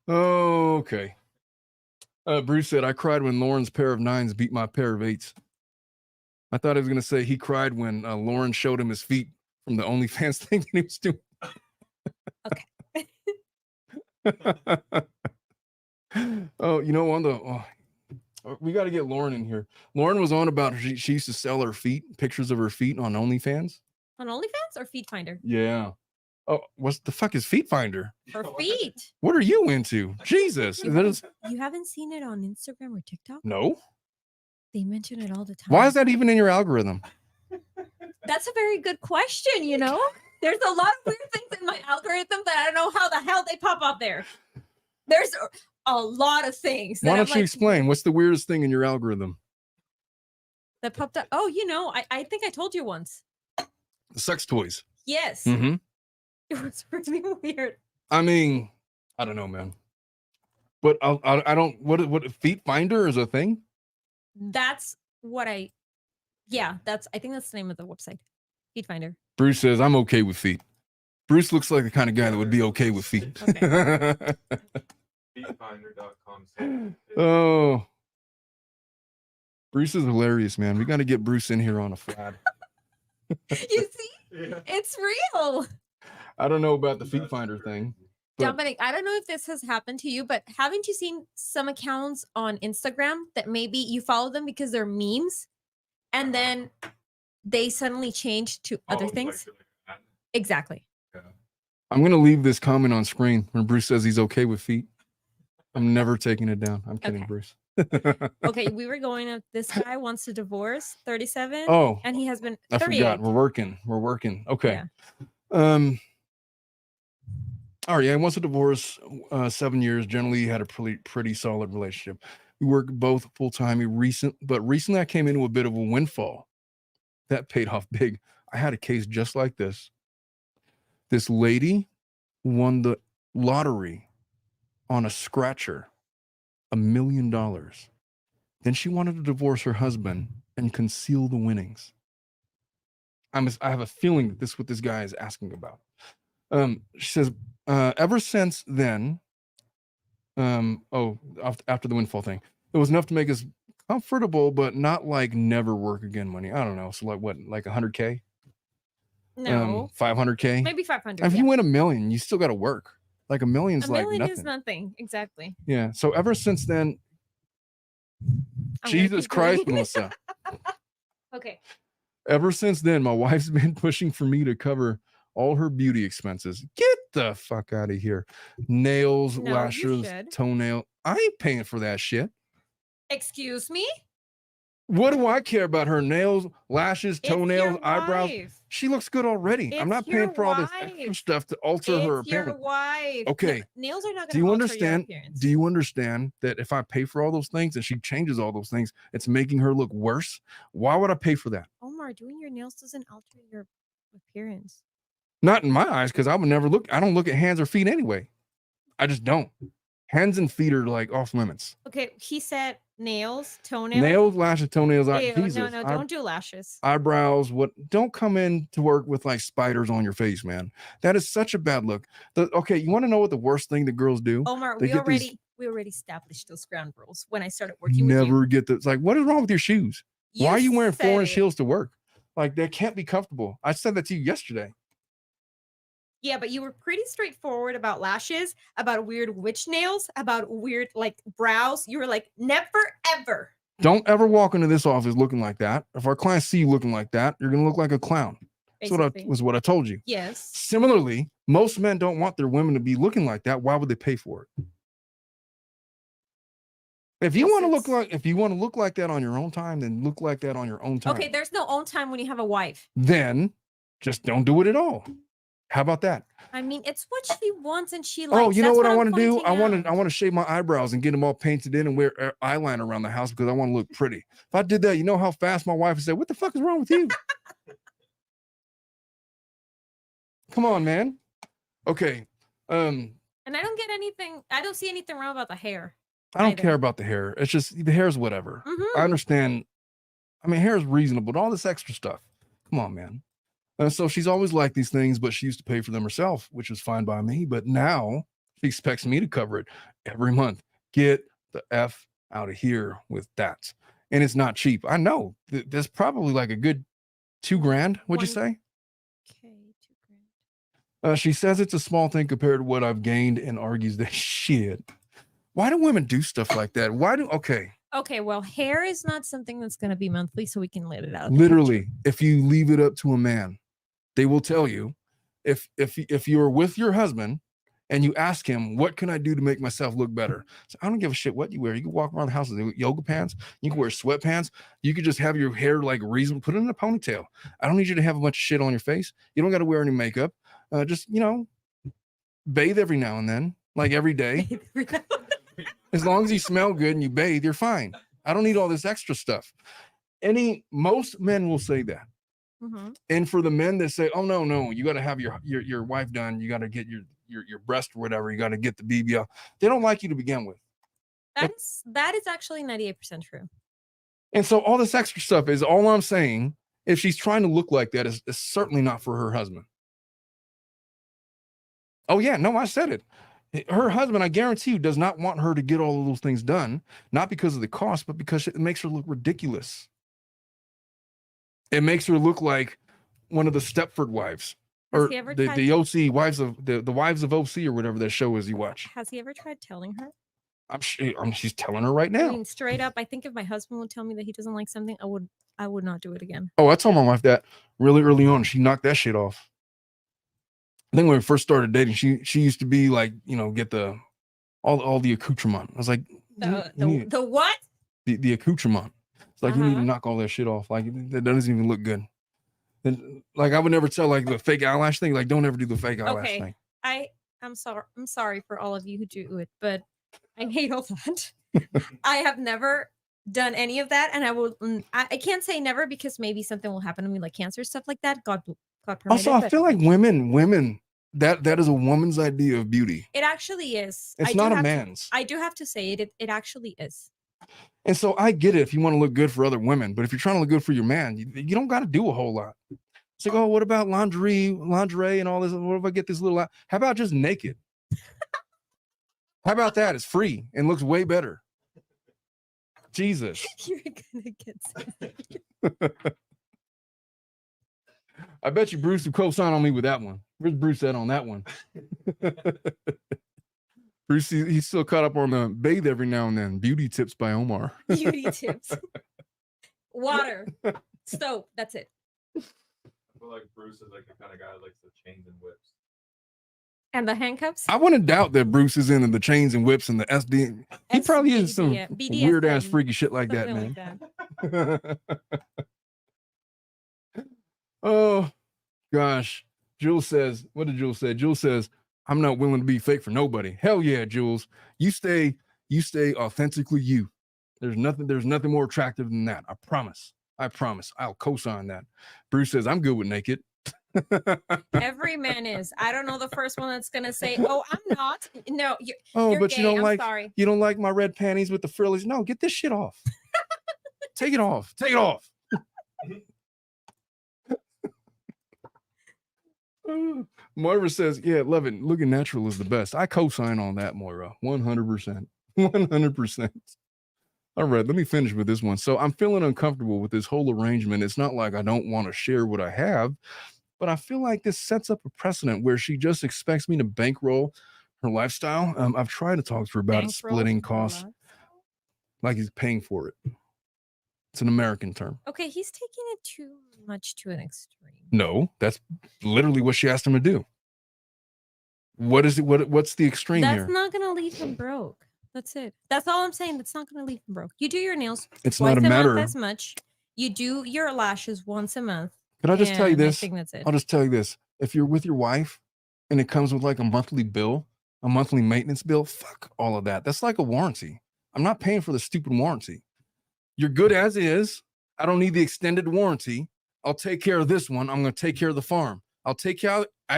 Okay. Bruce said, I cried when Lauren's pair of nines beat my pair of eights. I thought he was going to say he cried when Lauren showed him his feet from the OnlyFans thing that he was doing. Okay. Oh, you know, we got to get Lauren in here. Lauren was on about she used to sell her feet, pictures of her feet on OnlyFans. On OnlyFans or Feet Finder? Yeah. Oh, what the fuck is Feet Finder? For feet. What are you into? Jesus. You haven't seen it on Instagram or TikTok? No. They mention it all the time. Why is that even in your algorithm? That's a very good question, you know? There's a lot of weird things in my algorithm that I don't know how the hell they pop up there. There's a lot of things. Why that don't I'm you like, explain? What's the weirdest thing in your algorithm? that popped up? Oh, you know, I think I told you once. The sex toys. Yes. Mm-hmm. It was really weird. I mean, I don't know, man. But I don't. What Feet Finder is a thing? That's what I think that's the name of the website. Feet Finder. Bruce says I'm okay with feet. Bruce looks like the kind of guy that would be okay with feet. Feetfinder.com. Oh, Bruce is hilarious, man. We got to get Bruce in here on a flat. You see? Yeah. It's real. I don't know about the Feet Finder thing. But- Dominic, I don't know if this has happened to you, but haven't you seen some accounts on Instagram that maybe you follow them because they're memes and then they suddenly change to other things? Exactly. I'm going to leave this comment on screen when Bruce says he's okay with feet. I'm never taking it down. I'm kidding, Okay. Bruce. Okay, we were going up. This guy wants to divorce, 37. Oh, and he has been I 38. forgot. We're working. Okay. Yeah. All right. Yeah, he wants a divorce. 7 years. Generally had a pretty solid relationship. We work both full time. But recently I came into a bit of a windfall. That paid off big. I had a case just like this. This lady won the lottery on a scratcher, $1 million. Then she wanted to divorce her husband and conceal the winnings. I have a feeling that this is what this guy is asking about. She says, ever since then, after the windfall thing, it was enough to make us comfortable, but not like never work again money. I don't know. So like what, like 100K? No. 500K? Maybe 500. If you win $1 million, you still got to work. Like $1 million's $1 like million nothing. is nothing. Exactly. Yeah. So ever since then, I'm gonna Jesus keep Christ, going. Melissa. Okay. Ever since then, my wife's been pushing for me to cover all her beauty expenses. Get the fuck out of here. Nails, No, you lashes, should. toenail. I ain't paying for that shit. Excuse me? What do I care about her nails, lashes, It's your toenails, eyebrows? wife. She looks good already. I'm It's not your paying for all this extra wife. stuff to alter her It's your appearance. wife. Okay. Nails are not Do going you to alter your understand? appearance. Do you understand that if I pay for all those things and she changes all those things, it's making her look worse? Why would I pay for that? Omar, doing your nails doesn't alter your appearance. Not in my eyes, because I would never look. I don't look at hands or feet anyway. I just don't. Hands and feet are like off limits. Okay, he said nails, toenails. Nails, lashes, toenails. Ew, Jesus, no, don't do lashes. eyebrows. What? Don't come in to work with like spiders on your face, man. That is such a bad look. Okay, you want to know what the worst thing the girls do? Omar, They we get these- already established those ground rules when I started working with you. Never get the. It's like, what is wrong with your shoes? Why are you wearing said 4-inch it. heels to work? Like that can't be comfortable. I said that to you yesterday. Yeah, but you were pretty straightforward about lashes, about weird witch nails, about weird like brows. You were like, never ever. Don't ever walk into this office looking like that. If our clients see you looking like that, you're gonna look like a clown. That's what I told you. Yes. Similarly, most men don't want their women to be looking like that. Why would they pay for it? If you want to look like that on your own time, then look like that on your own time. Okay, there's no own time when you have a wife. Then just don't do it at all. How about that? I mean, it's what she wants and she likes. Oh, you know That's what I I'm want to do? pointing I want to shave my eyebrows and get them all painted in and wear eyeliner around the house because I want to look pretty. If I did that, you know how fast my wife would say, "What the fuck is wrong with you?" Come on, man. Okay. And I don't get anything. I don't see anything wrong about the hair. I don't either. care about the hair. It's just the hair's whatever. Mhm. I understand. I mean, hair is reasonable, but all this extra stuff. Come on, man. So she's always liked these things, but she used to pay for them herself, which is fine by me. But now she expects me to cover it every month. Get the F out of here with that. And it's not cheap. I know. There's probably like a good $2,000. What'd you say? Okay, $2,000. She says it's a small thing compared to what I've gained and argues that shit. Why do women do stuff like that? Okay, well, hair is not something that's going to be monthly, so we can let it out. Literally, if you leave it up to a man, they will tell you if you're with your husband and you ask him, what can I do to make myself look better? So I don't give a shit what you wear. You can walk around the house with yoga pants. You can wear sweatpants. You could just have your hair like reasonable, put it in a ponytail. I don't need you to have a bunch of shit on your face. You don't got to wear any makeup. Just, bathe every now and then, like every day. As long as you smell good and you bathe, you're fine. I don't need all this extra stuff. Most men will say that. Mm-hmm. And for the men that say, "Oh no, you got to have your wife done. You got to get your breast or whatever. You got to get the BBL." They don't like you to begin with. That is actually 98% true. And so all this extra stuff is all I'm saying. If she's trying to look like that, is certainly not for her husband. Oh yeah, no, I said it. Her husband, I guarantee you, does not want her to get all of those things done, not because of the cost, but because it makes her look ridiculous. It makes her look like one of the Stepford wives, or the OC wives of the wives of OC or whatever that show is you watch. Has he ever tried telling her? She's telling her right now. I mean, straight up, I think if my husband would tell me that he doesn't like something, I would not do it again. Oh, I told my wife that really early on. She knocked that shit off. I think when we first started dating, she used to be like, get all the accoutrement. I was like, the what? the accoutrement. It's like you need to Uh-huh. knock all that shit off. Like that doesn't even look good. And like I would never tell like the fake eyelash thing. Like don't ever do the fake eyelash Okay. thing. I'm sorry for all of you who do it, but I hate all that. I have never done any of that, and I can't say never because maybe something will happen to me, like cancer, stuff like that. God permit Also, it, I but feel like women that is a woman's idea of beauty. it actually is. It's I do not a have to- man's. I do have to say it actually is. And so I get it if you want to look good for other women, but if you're trying to look good for your man, you don't got to do a whole lot. It's like, oh, what about lingerie and all this? What if I get this little? How about just naked? How about that? It's free and looks way better. Jesus. You're gonna get something. I bet you Bruce would co-sign on me with that one. Where's Bruce at on that one? Bruce, he's still caught up on the bathe every now and then. Beauty tips by Omar. Beauty tips. Water, soap. That's it. I feel like Bruce is like the kind of guy that likes the chains and whips. And the handcuffs. I wouldn't doubt that Bruce is into the chains and whips and the SD. He probably is some BDSM, weird ass freaky shit like that, something man. like that. Oh gosh. Jules says, what did Jules say? Jules says, I'm not willing to be fake for nobody. Hell yeah, Jules. You stay authentically you. There's nothing more attractive than that. I promise. I'll co-sign that. Bruce says, I'm good with naked. Every man is. I don't know the first one that's gonna say, "Oh, I'm not." No, Oh, you're but gay. you don't I'm like sorry. you don't like my red panties with the frillies. No, get this shit off. Take it off. Take it off. Moira says, yeah, love it. Looking natural is the best. I co-sign on that, Moira. 100%. 100%. All right, let me finish with this one. So I'm feeling uncomfortable with this whole arrangement. It's not like I don't want to share what I have, but I feel like this sets up a precedent where she just expects me to bankroll her lifestyle. I've tried to talk to her about it, splitting costs, like he's paying for it. It's an American term. Okay, he's taking it too much to an extreme. No, that's literally what she asked him to do. What is it? What's the extreme That's here? not gonna leave him broke. That's it. That's all I'm saying. That's not gonna leave him broke. You do your nails It's twice not a month matter. as much. You do your lashes once a month. Can I just tell you and I this? think that's it. I'll just tell you this. If you're with your wife and it comes with like a monthly bill, a monthly maintenance bill, fuck all of that. That's like a warranty. I'm not paying for the stupid warranty. You're good as is. I don't need the extended warranty. I'll take care of this one. I'm going to take care of the farm. I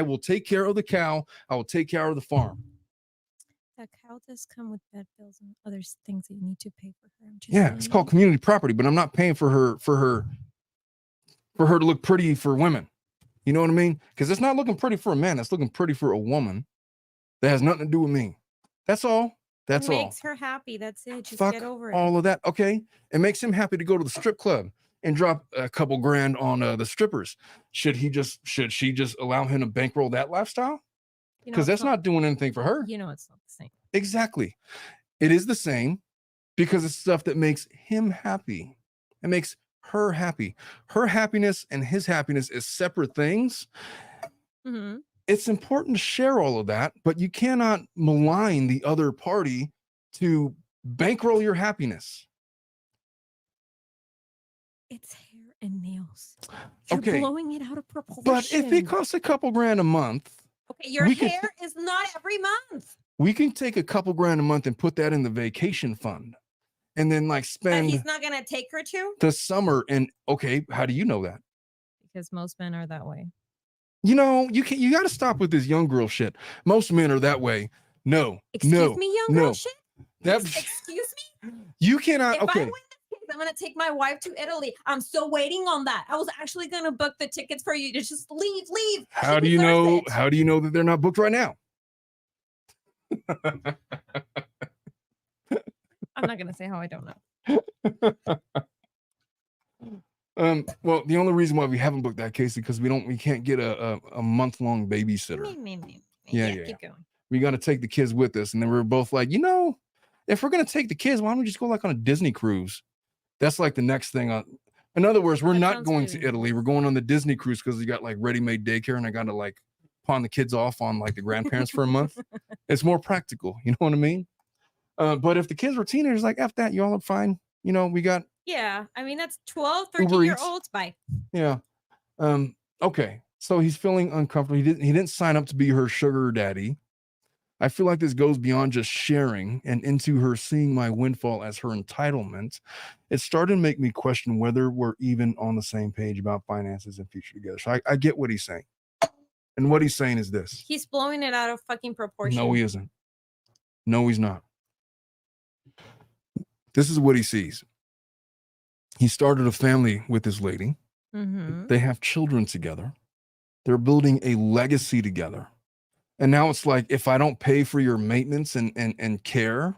will take care of the cow. I will take care of the farm. That cow does come with vet bills and other things that you need to pay for her. Yeah, it's called community property, but I'm not paying for her to look pretty for women. You know what I mean? Because it's not looking pretty for a man. It's looking pretty for a woman that has nothing to do with me. That's all. That's all. Makes her happy. That's it. Just Fuck get over it. all of that. Okay. It makes him happy to go to the strip club and drop a couple grand on the strippers. Should she just allow him to bankroll that lifestyle? Because that's not doing anything for her. You know, it's not the same. Exactly. It is the same because it's stuff that makes him happy. It makes her happy. Her happiness and his happiness is separate things. Mm-hmm. It's important to share all of that, but you cannot malign the other party to bankroll your happiness. It's hair and nails. You're Okay. blowing it out of proportion. But if it costs a couple grand a month, okay, your we can- hair is not every month. we can take a couple grand a month and put that in the vacation fund and then like But spend he's not gonna take her to? the summer. And okay, how do you know that? Because most men are that way. You know, you got to stop with this young girl shit. Most men are that way. No, Excuse me, young girl shit? That Excuse me? you cannot. If I Okay, win this case, I'm gonna take my wife to Italy. I'm still waiting on that. I was actually gonna book the tickets for you to just leave. how She do you deserves know? it. How do you know that they're not booked right now? I'm not gonna say how I don't know. Well, the only reason why we haven't booked that case is because we can't get a month-long babysitter. Yeah. Keep going. We got to take the kids with us. And then we were both like, if we're going to take the kids, why don't we just go like on a Disney cruise? That's like the next thing. In other words, we're That not sounds going really to Italy. We're going on the Disney cruise because we got like ready-made daycare and I got to like pawn the kids off on like the grandparents for a month. It's more practical. You know what I mean? But if the kids were teenagers, like, F that, y'all are fine. We got Yeah. I mean, that's 12, Uber 13-year-olds. Bye. yeah. Okay. So he's feeling uncomfortable. He didn't sign up to be her sugar daddy. I feel like this goes beyond just sharing and into her seeing my windfall as her entitlement. It started to make me question whether we're even on the same page about finances and future together. So I get what he's saying. And what he's saying is this. He's blowing it out of fucking proportion. No, he isn't. No, he's not. This is what he sees. He started a family with this lady. Mm-hmm. They have children together. They're building a legacy together. And now it's like, if I don't pay for your maintenance and care,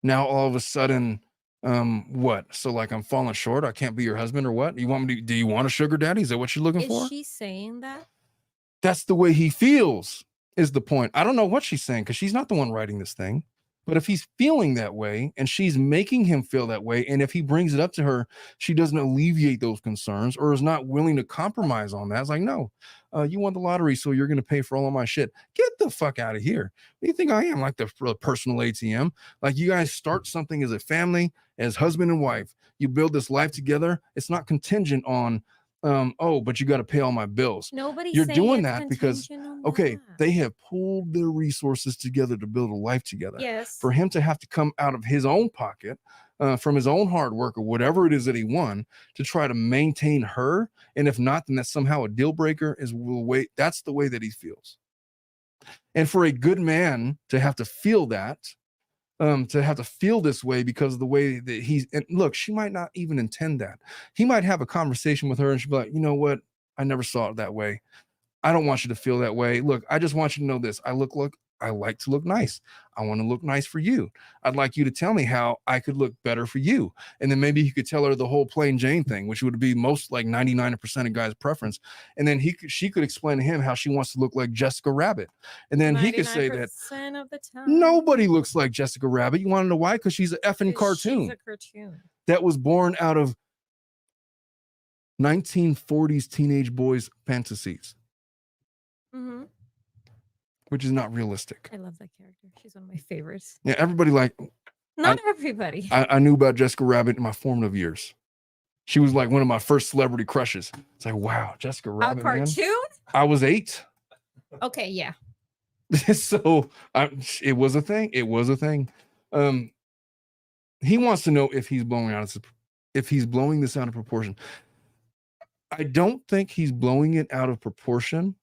now all of a sudden, what? So like I'm falling short. I can't be your husband or what? Do you want a sugar daddy? Is that what you're looking for? Is she saying that? That's the way he feels is the point. I don't know what she's saying because she's not the one writing this thing. But if he's feeling that way and she's making him feel that way, and if he brings it up to her, she doesn't alleviate those concerns or is not willing to compromise on that. It's like, no, you won the lottery, so you're going to pay for all of my shit. Get the fuck out of here. What do you think I am? Like the personal ATM? Like you guys start something as a family, as husband and wife. You build this life together. It's not contingent on, but you got to pay all my bills. Nobody's You're saying doing it's that because, contingent on okay, that. they have pulled their resources together to build a life together. Yes. For him to have to come out of his own pocket, from his own hard work or whatever it is that he won to try to maintain her. And if not, then that's somehow a deal breaker. That's the way that he feels. And for a good man to have to feel that, to have to feel this way because of the way that and look, she might not even intend that. He might have a conversation with her and she'll be like, you know what? I never saw it that way. I don't want you to feel that way. Look, I just want you to know this. I like to look nice. I want to look nice for you. I'd like you to tell me how I could look better for you. And then maybe you could tell her the whole plain Jane thing, which would be most like 99% of guys' preference. And then she could explain to him how she wants to look like Jessica Rabbit. And then he could say that of the time, nobody looks like Jessica Rabbit. You want to know why? Because she's an effing cartoon. She's a cartoon That was born out of 1940s teenage boys' fantasies. Mm-hmm. Which is not realistic. I love that character. She's one of my favorites. Yeah, everybody Not everybody. I knew about Jessica Rabbit in my formative years. She was like one of my first celebrity crushes. It's like, wow, Jessica Rabbit, A cartoon? man. I was 8. Okay, yeah. So it was a thing. It was a thing. He wants to know if he's blowing this out of proportion. I don't think he's blowing it out of proportion.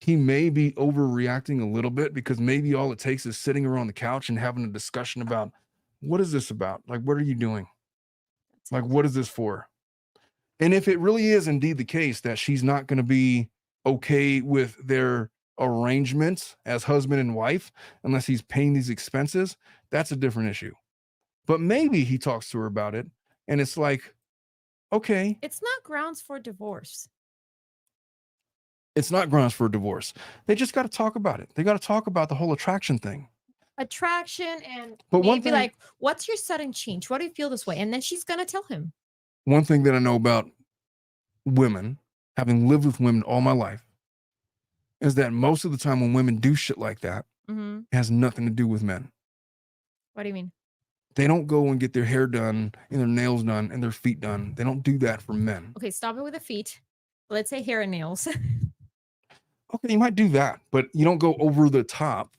He may be overreacting a little bit because maybe all it takes is sitting around the couch and having a discussion about what is this about? Like, what are you doing? Like, what is this for? And if it really is indeed the case that she's not going to be okay with their arrangements as husband and wife, unless he's paying these expenses, that's a different issue. But maybe he talks to her about it and it's like, okay. It's not grounds for divorce. It's not grounds for a divorce. They just got to talk about it. They got to talk about the whole attraction thing. Attraction and but maybe like, what's your sudden change? Why do you feel this way? And then she's going to tell him. One thing that I know about women, having lived with women all my life, is that most of the time when women do shit like that, it has nothing to do with men. What do you mean? They don't go and get their hair done and their nails done and their feet done. They don't do that for men. Okay, stop it with the feet. Let's say hair and nails. Okay, you might do that, but you don't go over the top,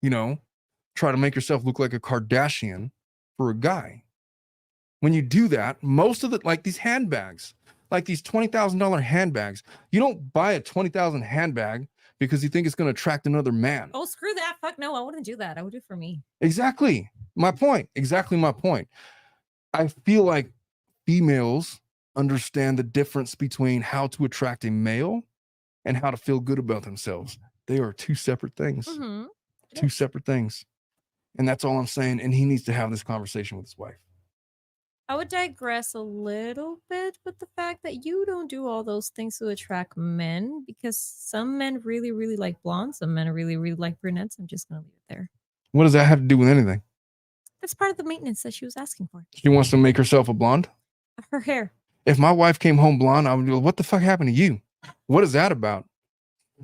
try to make yourself look like a Kardashian for a guy. When you do that, most of like these handbags, like these $20,000 handbags, you don't buy a $20,000 handbag because you think it's going to attract another man. Oh, screw that. Fuck no, I wouldn't do that. I would do it for me. Exactly. My point. Exactly my point. I feel like females understand the difference between how to attract a male and how to feel good about themselves. They are two separate things. Mm-hmm. Two separate things. And that's all I'm saying. And he needs to have this conversation with his wife. I would digress a little bit with the fact that you don't do all those things to attract men, because some men really, really like blondes. Some men really, really like brunettes. I'm just going to leave it there. What does that have to do with anything? That's part of the maintenance that she was asking for. She wants to make herself a blonde? Her hair. If my wife came home blonde, I would go, what the fuck happened to you? What is that about?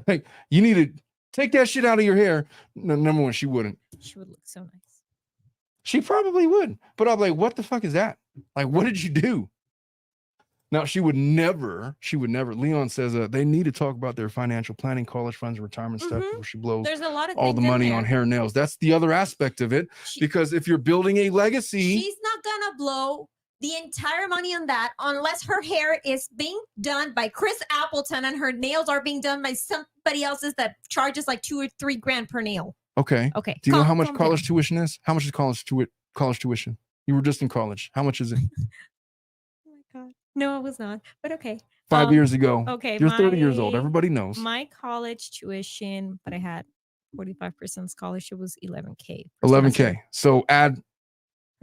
Like, you need to take that shit out of your hair. No, number one, she wouldn't. She would look so nice. She probably would. But I'm like, what the fuck is that? Like, what did you do? Now, she would never, Leon says they need to talk about their financial planning, college funds, retirement stuff before she blows There's a lot of all the things in money there. on hair and nails. That's the other aspect of it. Because if you're building a legacy, she's not gonna blow the entire money on that unless her hair is being done by Chris Appleton and her nails are being done by somebody else's that charges like $2 or $3 grand per nail. okay. Okay. Do you know how much college tuition is? How much is college tuition? You were just in college. How much is it? Oh my God. No, I was not. But okay. 5 years ago. Okay. You're 30 years old. Everybody knows. My college tuition, but I had 45% scholarship, was $11K. 11K. So add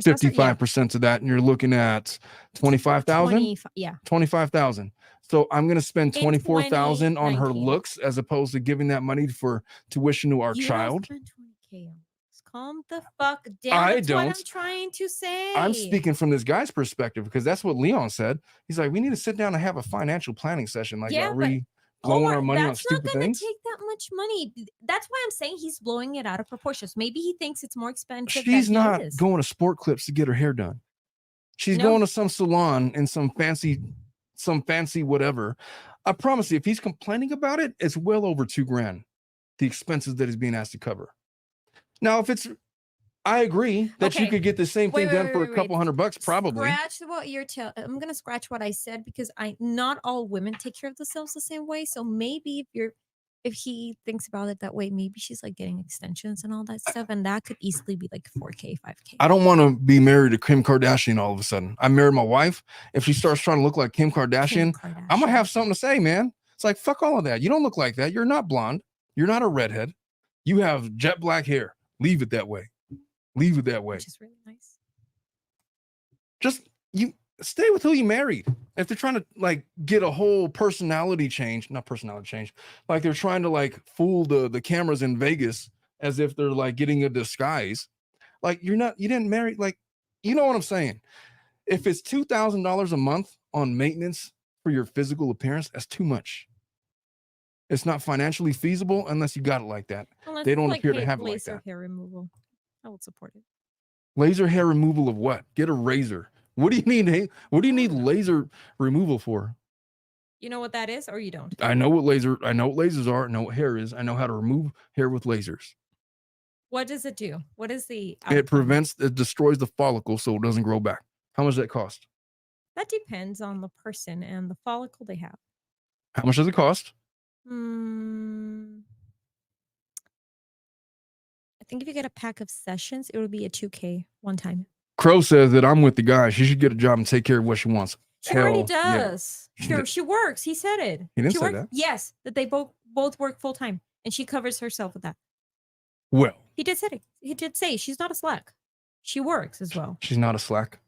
55% to that, and you're looking at 25,000. Yeah. 25,000. So I'm gonna spend 24,000 on her 2019. looks as opposed to giving that money for tuition to our child. Don't spend 20K on this. Calm the fuck down. I That's what I'm don't. trying to say. I'm speaking from this guy's perspective because that's what Leon said. He's like, we need to sit down and have a financial planning session. Like, Yeah, are we blowing our money on stupid That's not going things? to take that much money. That's why I'm saying he's blowing it out of proportions. Maybe he thinks it's more expensive. She's than not it is. going to Sport Clips to get her hair done. She's No. going to some salon in some fancy whatever. I promise you, if he's complaining about it, it's well over $2 grand, the expenses that he's being asked to cover. Now, if it's, I agree that you Okay. could get the same thing done for a couple $100, probably. Scratch what you're telling. I'm gonna scratch what I said because not all women take care of themselves the same way. So maybe if he thinks about it that way, maybe she's like getting extensions and all that stuff, and that could easily be like 4K, 5K. I don't want to be married to Kim Kardashian all of a sudden. I married my wife. If she starts trying to look like Kim Kardashian, I'm gonna have something to say, man. It's like, fuck all of that. You don't look like that. You're not blonde. You're not a redhead. You have jet black hair. Leave it that way. Leave it that way. Which is really nice. Just you stay with who you married. If they're trying to like get a whole personality change, not personality change, like they're trying to like fool the cameras in Vegas as if they're like getting a disguise. Like you didn't marry, like, you know what I'm saying? If it's $2,000 a month on maintenance for your physical appearance, that's too much. It's not financially feasible unless you got it like that. Unless They it's don't like appear to have it like laser that. hair removal. I would support it. Laser hair removal of what? Get a razor. What do you need? What do you need laser removal for? You know what that is, or you don't? I know what lasers are. I know what hair is. I know how to remove hair with lasers. What does it do? What is the It destroys the follicle so it doesn't grow back. How much does that cost? That depends on the person and the follicle they have. How much does it cost? I think if you get a pack of sessions, it would be a 2K one time. Crow says that I'm with the guy. She should get a job and take care of what she wants. She already yeah. does. She works. He said it. He didn't She say works- that. Yes, that they both work full time, and she covers herself with that. Well, He did say it. He did say she's not a slack. She works as well. she's not a slack.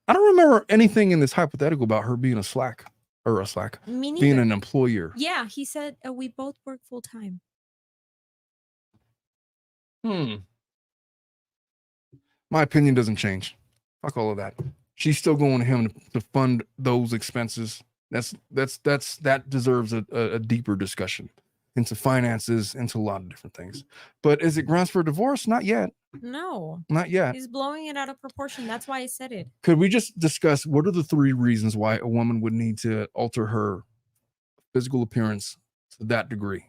I don't remember anything in this hypothetical about her being a slack or a slack, Me neither. being an employer. Yeah, he said we both work full time. My opinion doesn't change. Fuck all of that. She's still going to him to fund those expenses. That deserves a deeper discussion into finances, into a lot of different things. But is it grounds for divorce? Not yet. No, Not yet. he's blowing it out of proportion. That's why I said it. Could we just discuss what are the 3 reasons why a woman would need to alter her physical appearance to that degree?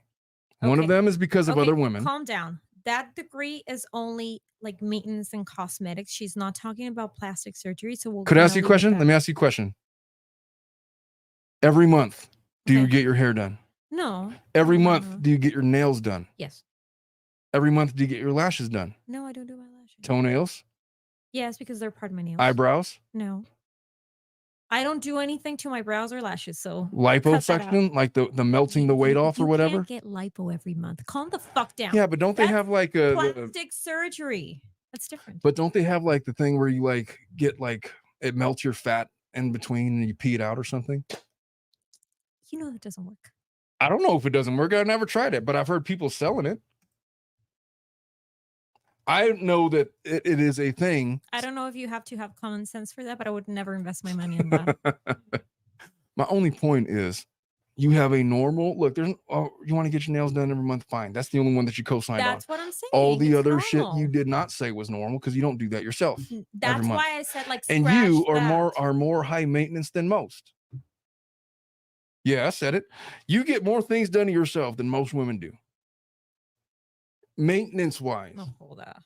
One of Okay. them is because of other women. Calm down. That degree is only like maintenance and cosmetics. She's not talking about plastic surgery. So Could I ask you a question? Let me ask you a question. Every month, do you Okay. get your hair done? No. Every No, no, month, no. do you get your nails done? Yes. Every month, do you get your lashes done? No, I don't do my lashes. Toenails, Yes, because they're part of my nails. eyebrows, No. I don't do anything to my brows or lashes. So liposuction, like the melting the weight off or whatever. You can't get lipo every month. Calm the fuck down. Yeah, but don't they That's have like a? plastic surgery. That's different. But don't they have like the thing where you like get like it melts your fat in between and you pee it out or something? You know that doesn't work. I don't know if it doesn't work. I've never tried it, but I've heard people selling it. I know that it is a thing. I don't know if you have to have common sense for that, but I would never invest my money in that. My only point is You have a normal look. There's you want to get your nails done every month, fine. That's the only one that you co-signed on. That's what I'm saying. All the It's other shit normal. you did not say was normal because you don't do that yourself. That's month. why I said like And you scratch are more high maintenance than most. Yeah, I said it. You get more things done to yourself than most women do. Maintenance wise. Oh, hold on.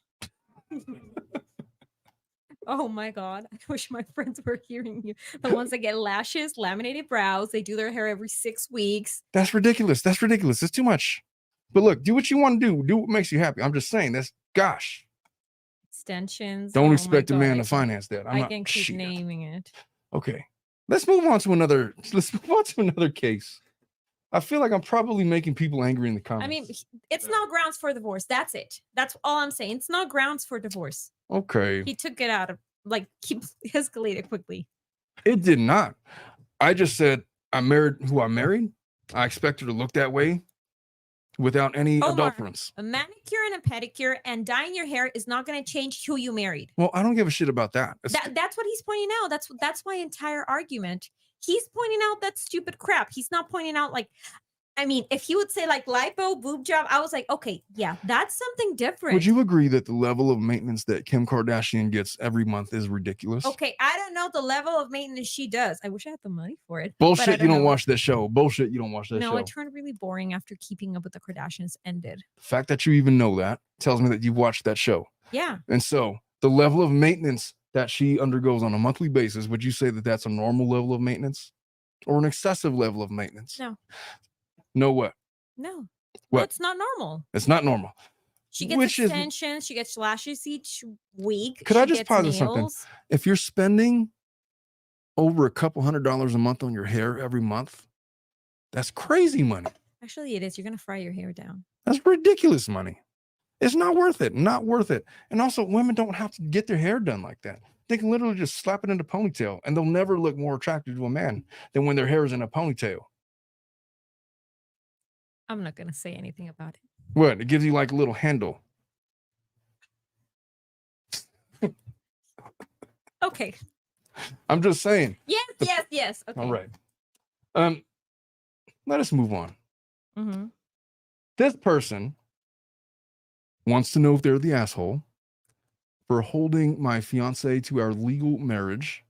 Oh my God. I wish my friends were hearing you. The ones that get lashes, laminated brows, they do their hair every 6 weeks. That's ridiculous. That's ridiculous. It's too much. But look, do what you want to do. Do what makes you happy. I'm just saying that's gosh. Extensions. Don't Oh expect my a God, man I to can- finance that. I can keep shit. naming it. Okay. Let's move on to another case. I feel like I'm probably making people angry in the comments. I mean, it's not grounds for divorce. That's it. That's all I'm saying. It's not grounds for divorce. Okay. He took it out of he escalated quickly. It did not. I just said I married who I married. I expect her to look that way without any Omar, adulterance. A manicure and a pedicure and dyeing your hair is not going to change who you married. Well, I don't give a shit about that. That's what he's pointing out. That's my entire argument. He's pointing out that stupid crap. He's not pointing out I mean, if he would say like lipo, boob job, I was like, okay, yeah, that's something different. Would you agree that the level of maintenance that Kim Kardashian gets every month is ridiculous? Okay, I don't know the level of maintenance she does. I wish I had the money for it. Bullshit, you don't know. watch that show. Bullshit, you don't watch that show. No, it turned really boring after Keeping Up with the Kardashians ended. The fact that you even know that tells me that you've watched that show. Yeah. And so the level of maintenance that she undergoes on a monthly basis, would you say that that's a normal level of maintenance or an excessive level of maintenance? No. No what? No. What? No, it's not normal. It's not normal. She gets Which extensions. She gets lashes each week. Could I she just gets posit something? nails. If you're spending over a couple $100s a month on your hair every month, that's crazy money. Actually, it is. You're going to fry your hair down. That's ridiculous money. It's not worth it. Not worth it. And also, women don't have to get their hair done like that. They can literally just slap it in a ponytail and they'll never look more attractive to a man than when their hair is in a ponytail. I'm not going to say anything about it. What? It gives you like a little handle. Okay. I'm just saying. Yes. Okay. All right. Let us move on. Mm-hmm. This person wants to know if they're the asshole for holding my fiance to our legal marriage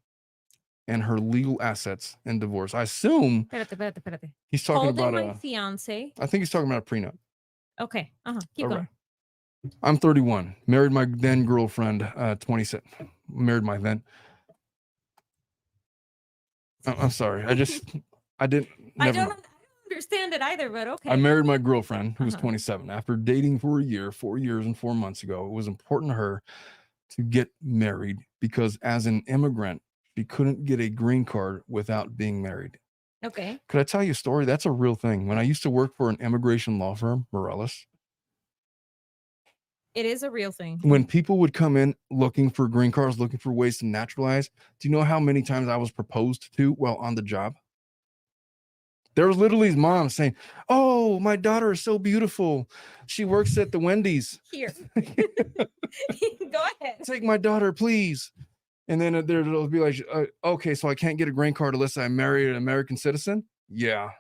and her legal assets in divorce. I assume Espérate. he's talking Holding about my fiance. I think he's talking about a prenup. Okay. Keep All going. right. I'm 31. Married my then girlfriend, 27. Married my then. I'm sorry. I didn't. I never don't mind. understand it either, but okay. I married my girlfriend who was Uh-huh. 27. After dating for a year, 4 years and 4 months ago, it was important to her to get married because as an immigrant, she couldn't get a green card without being married. Okay. Could I tell you a story? That's a real thing. When I used to work for an immigration law firm, Morales, It is a real thing. when people would come in looking for green cards, looking for ways to naturalize, do you know how many times I was proposed to while on the job? There was literally his mom saying, "Oh, my daughter is so beautiful. She works at the Wendy's. Here. Go ahead. Take my daughter, please." And then there'll be like, "Okay, so I can't get a green card unless I marry an American citizen?" Yeah,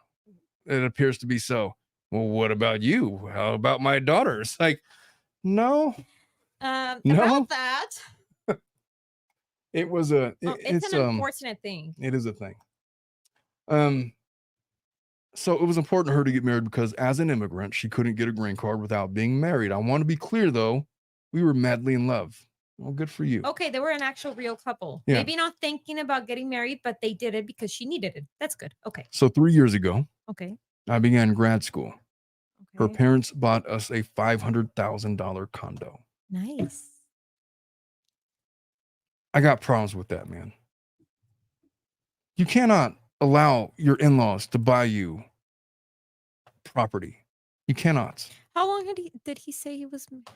it appears to be so. Well, what about you? How about my daughter? It's like, no. No. About that. It was It's an unfortunate thing. It is a thing. So it was important to her to get married because as an immigrant, she couldn't get a green card without being married. I want to be clear though, we were madly in love. Well, good for you. Okay, they were an actual real couple. Yeah. Maybe not thinking about getting married, but they did it because she needed it. That's good. Okay. So 3 years ago, Okay. I began grad school. Her Okay. parents bought us a $500,000 condo. Nice. I got problems with that, man. You cannot allow your in-laws to buy you property. You cannot. How long did he say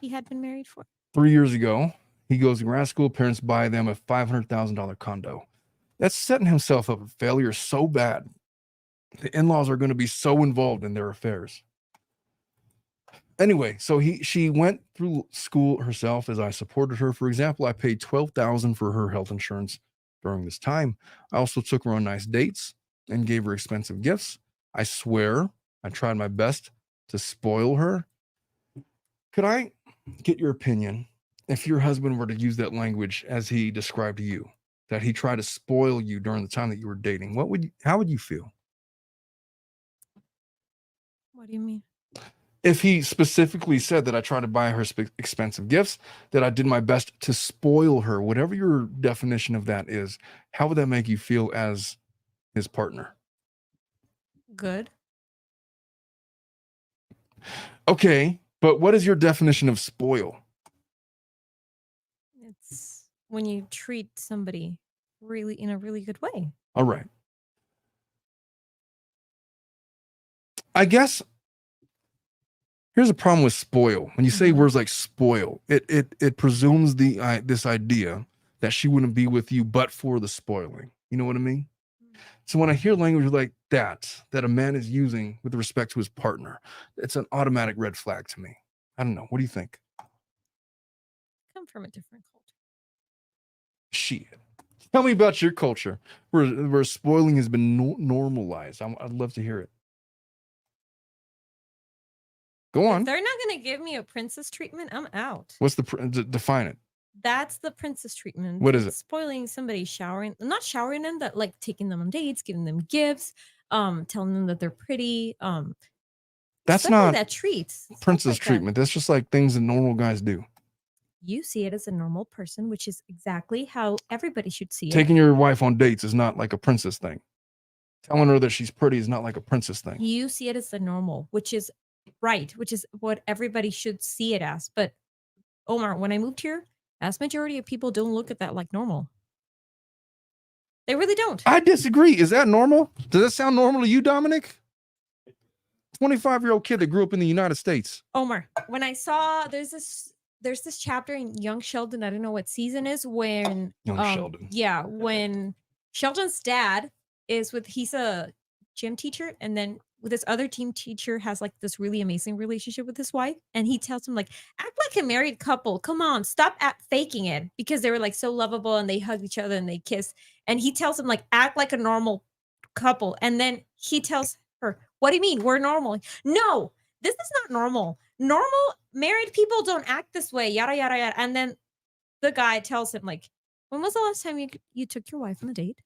he had been married for? 3 years ago, he goes to grad school. Parents buy them a $500,000 condo. That's setting himself up for failure so bad. The in-laws are going to be so involved in their affairs. Anyway, so she went through school herself as I supported her. For example, I paid $12,000 for her health insurance during this time. I also took her on nice dates and gave her expensive gifts. I swear I tried my best to spoil her. Could I get your opinion if your husband were to use that language as he described to you, that he tried to spoil you during the time that you were dating? How would you feel? What do you mean? If he specifically said that I tried to buy her expensive gifts, that I did my best to spoil her, whatever your definition of that is, how would that make you feel as his partner? Good. Okay, but what is your definition of spoil? It's when you treat somebody really in a really good way. All right. I guess here's a problem with spoil. When you say words like spoil, it presumes this idea that she wouldn't be with you but for the spoiling. You know what I mean? So when I hear language like that a man is using with respect to his partner, it's an automatic red flag to me. I don't know. What do you think? Come from a different culture. Shit. Tell me about your culture where spoiling has been normalized. I'd love to hear it. Go on. If they're not going to give me a princess treatment, I'm out. What's define it? That's the princess treatment. What is it? Spoiling somebody, not showering them, that like taking them on dates, giving them gifts, telling them that they're pretty. That's not that treats princess like treatment. That's just like things that normal guys do. You see it as a normal person, which is exactly how everybody should see it. Taking your wife on dates is not like a princess thing. Telling her that she's pretty is not like a princess thing. You see it as the normal, which is right, which is what everybody should see it as. But Omar, when I moved here, vast majority of people don't look at that like normal. They really don't. I disagree. Is that normal? Does that sound normal to you, Dominic? 25-year-old kid that grew up in the United States. Omar, when I saw there's this chapter in Young Sheldon, I don't know what season is, when Sheldon. Yeah, when Sheldon's dad he's a gym teacher, and then with this other team teacher has like this really amazing relationship with his wife, and he tells him like, act like a married couple. Come on, stop faking it, because they were like so lovable and they hug each other and they kiss. And he tells him like, act like a normal couple. And then he tells her, what do you mean? We're normal. No, this is not normal. Normal married people don't act this way. Yada, yada, yada. And then the guy tells him like, when was the last time you took your wife on a date?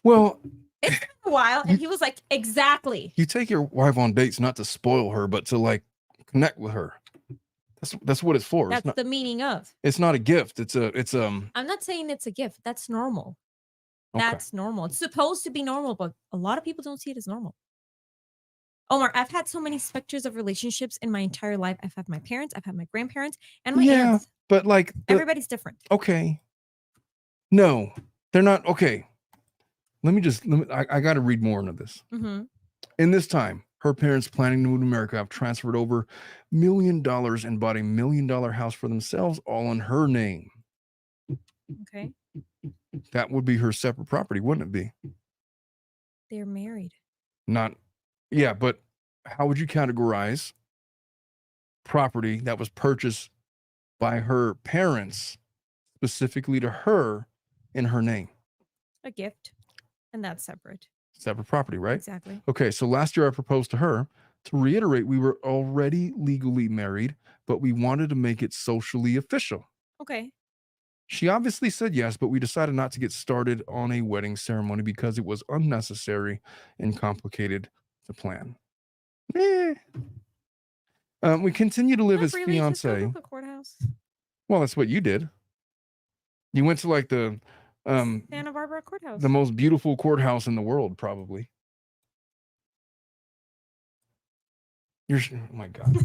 Well, it's been a while. And he was like, exactly. You take your wife on dates not to spoil her, but to like connect with her. That's what it's for. That's the meaning of. It's not a gift. It's I'm not saying it's a gift. That's normal. Okay. That's normal. It's supposed to be normal, but a lot of people don't see it as normal. Omar, I've had so many specters of relationships in my entire life. I've had my parents, I've had my grandparents, and my aunts. But like everybody's different. Okay. No, they're not. Okay. I got to read more into this. Mm-hmm. In this time, her parents, planning to move to America, have transferred over $1 million and bought a $1 million house for themselves, all in her name. Okay. That would be her separate property, wouldn't it be? They're married. Yeah, but how would you categorize property that was purchased by her parents specifically to her in her name? A gift. And that's separate. Separate property, right? Exactly. Okay, so last year I proposed to her. To reiterate, we were already legally married, but we wanted to make it socially official. Okay. She obviously said yes, but we decided not to get started on a wedding ceremony because it was unnecessary and complicated to plan. We continue to live as really fiance. The courthouse? Well, that's what you did. You went to like the Santa Barbara courthouse, the most beautiful courthouse in the world, probably. Oh my God.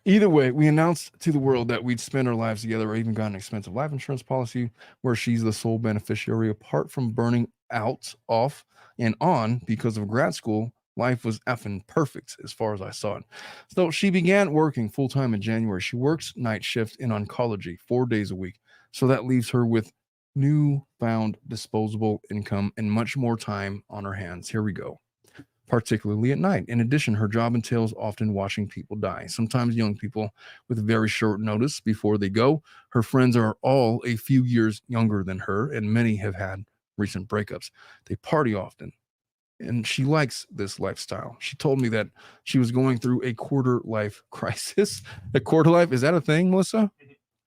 Either way, we announced to the world that we'd spend our lives together, or even got an expensive life insurance policy where she's the sole beneficiary. Apart from burning off and on because of grad school, life was effing perfect as far as I saw it. So she began working full-time in January. She works night shift in oncology 4 days a week. So that leaves her with newfound disposable income and much more time on her hands. Here we go. Particularly at night. In addition, her job entails often watching people die, sometimes young people with very short notice before they go. Her friends are all a few years younger than her, and many have had recent breakups. They party often. and she likes this lifestyle. She told me that she was going through a quarter life crisis. A quarter life, is that a thing, Melissa?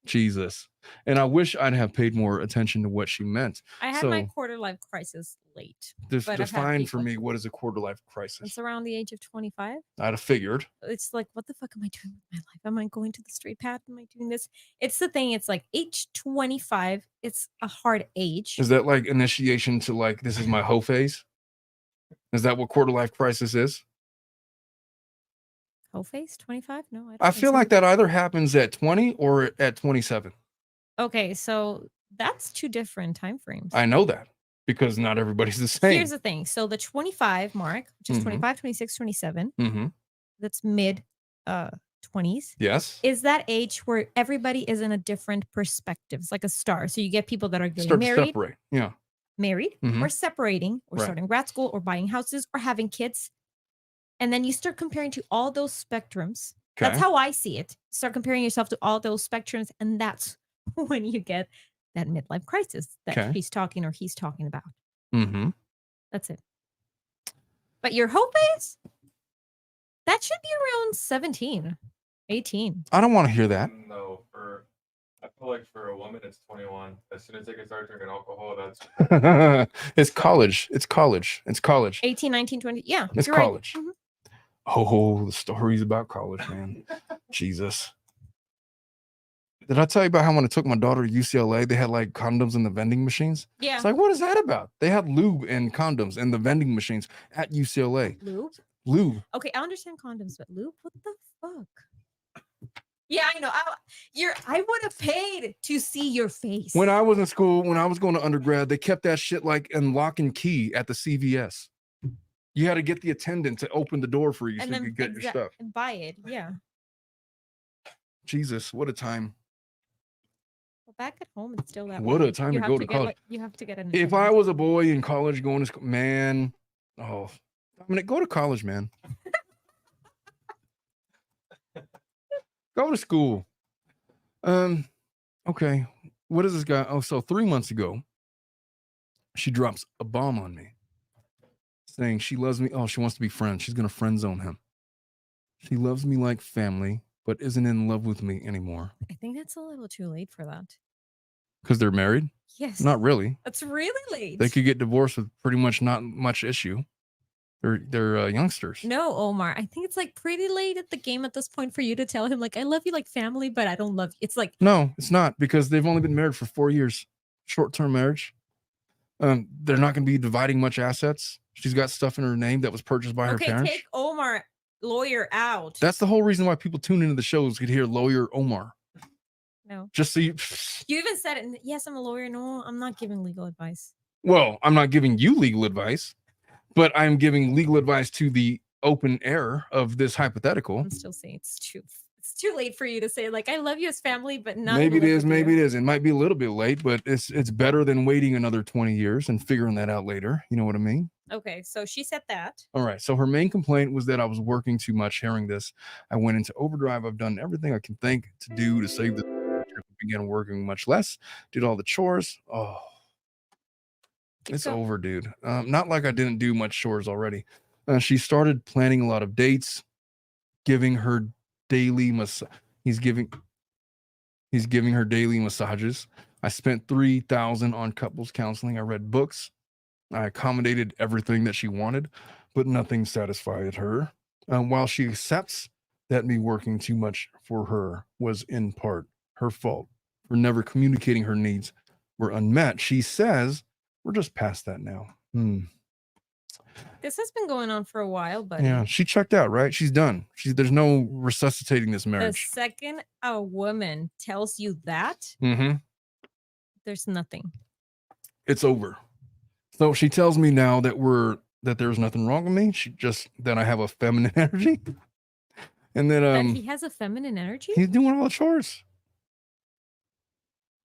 Jesus. And I wish I'd have paid more attention to what she meant. I had So my quarter life crisis late. this but I've had define for people. me what is a quarter life It's crisis. around the age of 25. I'd have figured. It's like, what the fuck am I doing with my life? Am I going to the straight path? Am I doing this? It's the thing. It's like age 25. It's a hard age. Is that like initiation to like, this is my hoe phase? Is that what quarter life crisis is? Whole face 25? No, I don't I think feel so. like that either happens at 20 or at 27. Okay, so that's two different time frames. I know that because not everybody's the same. Here's the thing. So the 25 mark, which is Mhm. 25, 26, 27, Mm-hmm. that's mid 20s, Yes. is that age where everybody is in a different perspective. It's like a star. So you get people that are getting Start to married, separate. Yeah. or separating, or Right. starting grad school, or buying houses, or having kids. And then you start comparing to all those spectrums. Okay. That's how I see it. Start comparing yourself to all those spectrums, and that's when you get that midlife crisis that Okay. he's talking about. Mm-hmm. That's it. But your hope is that should be around 17, 18. I don't want to hear that. No, I feel like for a woman, it's 21. As soon as they can start drinking alcohol, that's It's college. It's college. It's college. 18, 19, 20. Yeah. It's you're right. college. Mhm. Oh, the stories about college, man. Jesus. Did I tell you about how when I took my daughter to UCLA, they had like condoms in the vending machines? Yeah. It's like, what is that about? They had lube and condoms in the vending machines at UCLA. Lube? Lube. Okay, I understand condoms, but lube? What the fuck? Yeah, I know. I would have paid to see your face. When I was in school, when I was going to undergrad, they kept that shit like in lock and key at the CVS. You had to get the attendant to open the door for you so you could get your stuff. And buy it. Yeah. Jesus, what a time. Well, back at home, it's still that What way. a time You to have go to get, college. like, you have to get an If I attendant. was a boy in college going to school, man, oh, I mean, go to college, man. Go to school. Okay. What is this guy? Oh, so 3 months ago, she drops a bomb on me saying she loves me. Oh, she wants to be friends. She's going to friend zone him. She loves me like family, but isn't in love with me anymore. I think that's a little too late for that. Because they're married? Yes. Not really. That's really late. They could get divorced with pretty much not much issue. They're youngsters. No, Omar. I think it's like pretty late at the game at this point for you to tell him, like, I love you like family, but I don't love you. It's like, No, it's not, because they've only been married for 4 years. Short-term marriage. They're not going to be dividing much assets. She's got stuff in her name that was purchased by her okay, parents. take Omar, lawyer, out. That's the whole reason why people tune into the shows could hear lawyer Omar. No. Just so you. You even said it. Yes, I'm a lawyer. No, I'm not giving legal advice. Well, I'm not giving you legal advice, but I'm giving legal advice to the open air of this hypothetical. I'm still saying it's too late for you to say, like, I love you as family, but not. Maybe it live is, with maybe you. it is. It might be a little bit late, but it's better than waiting another 20 years and figuring that out later. You know what I mean? Okay, so she said that. All right. So her main complaint was that I was working too much. Hearing this, I went into overdrive. I've done everything I can think to do to save the. Began working much less. Did all the chores. Oh, it's over, dude. Not like I didn't do much chores already. She started planning a lot of dates, giving her daily massage. He's giving her daily massages. I spent $3,000 on couples counseling. I read books. I accommodated everything that she wanted, but nothing satisfied her. While she accepts that me working too much for her was in part her fault for never communicating her needs were unmet, she says we're just past that now. This has been going on for a while, but Yeah, she checked out, right? She's done. There's no resuscitating this the marriage. second a woman tells you that, there's nothing. It's over. So she tells me now that there's nothing wrong with me. That I have a feminine energy. And then That he has a feminine energy? he's doing all the chores.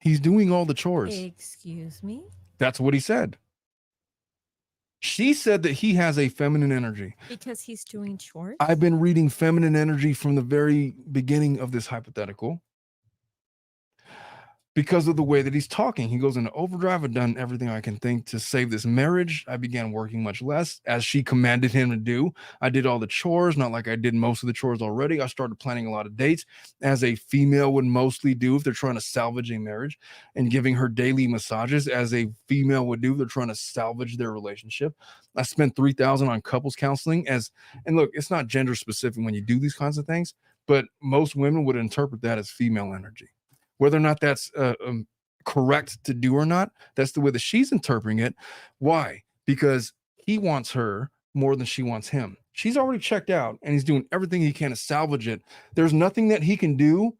He's doing all the chores. Excuse me? That's what he said. She said that he has a feminine energy. Because he's doing chores? I've been reading feminine energy from the very beginning of this hypothetical. because of the way that he's talking. He goes into overdrive. I've done everything I can think to save this marriage. I began working much less as she commanded him to do. I did all the chores, not like I did most of the chores already. I started planning a lot of dates as a female would mostly do if they're trying to salvage a marriage, and giving her daily massages as a female would do if they're trying to salvage their relationship. I spent $3,000 on couples counseling and look, it's not gender specific when you do these kinds of things, but most women would interpret that as female energy. Whether or not that's correct to do or not, that's the way that she's interpreting it. Why? Because he wants her more than she wants him. She's already checked out and he's doing everything he can to salvage it. There's nothing that he can do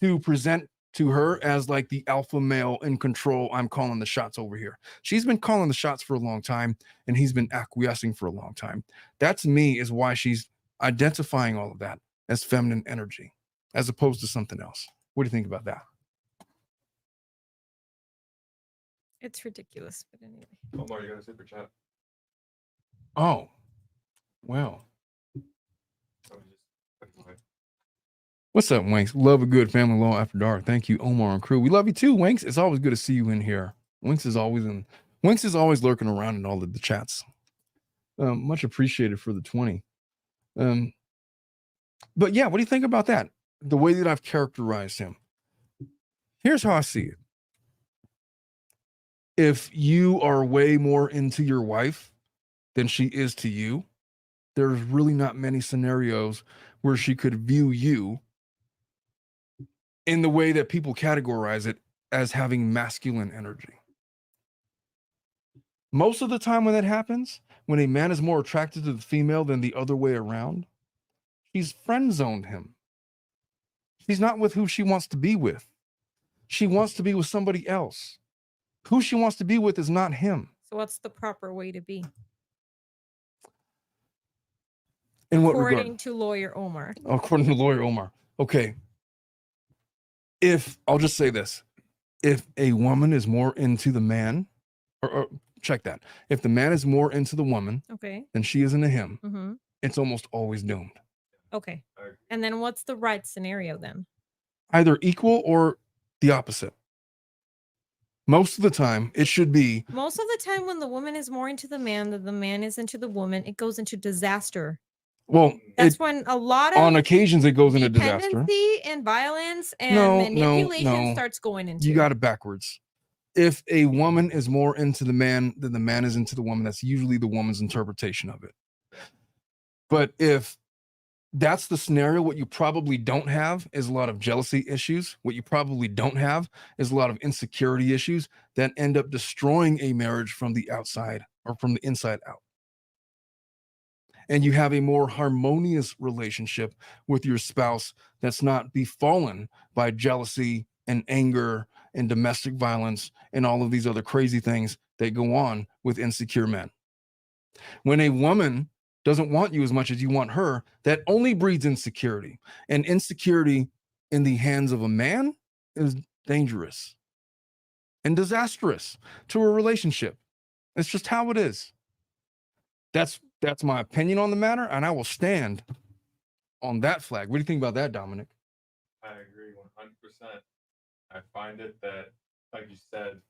to present to her as like the alpha male in control. I'm calling the shots over here. She's been calling the shots for a long time and he's been acquiescing for a long time. That to me is why she's identifying all of that as feminine energy as opposed to something else. What do you think about that? It's ridiculous, but anyway. Omar, you got a super chat? Oh, well. What's up, Wanks? Love a good family law after dark. Thank you, Omar and crew. We love you too, Wanks. It's always good to see you in here. Wanks is always lurking around in all of the chats. Much appreciated for the 20. But yeah, what do you think about that? The way that I've characterized him. Here's how I see it. If you are way more into your wife than she is to you, there's really not many scenarios where she could view you in the way that people categorize it as having masculine energy. Most of the time when that happens, when a man is more attracted to the female than the other way around, she's friend zoned him. She's not with who she wants to be with. She wants to be with somebody else. Who she wants to be with is not him. So what's the proper way to be? In what According regard? to lawyer Omar. According to lawyer Omar. Okay. If I'll just say this, if a woman is more into the man, or check that. If the man is more into the woman than she is into him, it's almost always doomed. Okay. And then what's the right scenario then? Either equal or the opposite. Most of the time, it should be. Most of the time, when the woman is more into the man than the man is into the woman, it goes into disaster. Well, that's when a lot of on occasions it goes into disaster. Dependency and violence and manipulation starts going into. You got it backwards. If a woman is more into the man than the man is into the woman, that's usually the woman's interpretation of it. But if that's the scenario, what you probably don't have is a lot of jealousy issues. What you probably don't have is a lot of insecurity issues that end up destroying a marriage from the outside or from the inside out. And you have a more harmonious relationship with your spouse that's not befallen by jealousy and anger and domestic violence and all of these other crazy things that go on with insecure men. When a woman doesn't want you as much as you want her, that only breeds insecurity. And insecurity in the hands of a man is dangerous and disastrous to a relationship. It's just how it is. That's my opinion on the matter, and I will stand on that flag. What do you think about that, Dominic? I agree 100%. I find it that, like you said,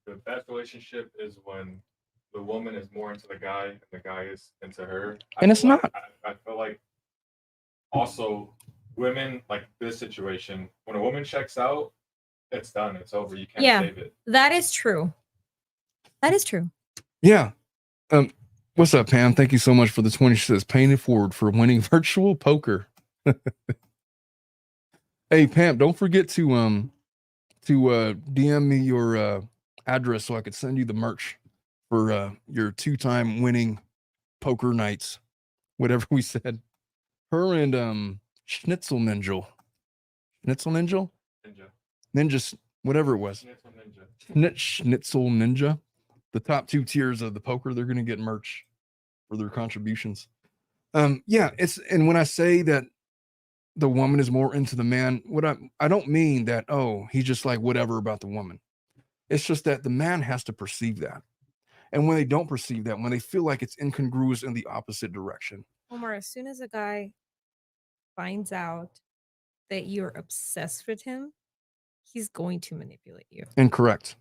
the best relationship is when the woman is more into the guy and the guy is into her. And it's not. I feel like also women, like this situation, when a woman checks out, it's done. It's over. You can't save it. That is true. That is true. Yeah. What's up, Pam? Thank you so much for the 20. She says, paying it forward for winning virtual poker. Hey, Pam, don't forget to DM me your address so I could send you the merch for your 2-time winning poker nights, whatever we said. Her and Schnitzel Ninja, whatever it was. Schnitzel Ninja. The top 2 tiers of the poker, they're going to get merch for their contributions. Yeah, and when I say that the woman is more into the man, I don't mean that, oh, he's just like whatever about the woman. It's just that the man has to perceive that. And when they don't perceive that, when they feel like it's incongruous in the opposite direction. Omar, as soon as a guy finds out that you're obsessed with him, He's going to manipulate you. Incorrect.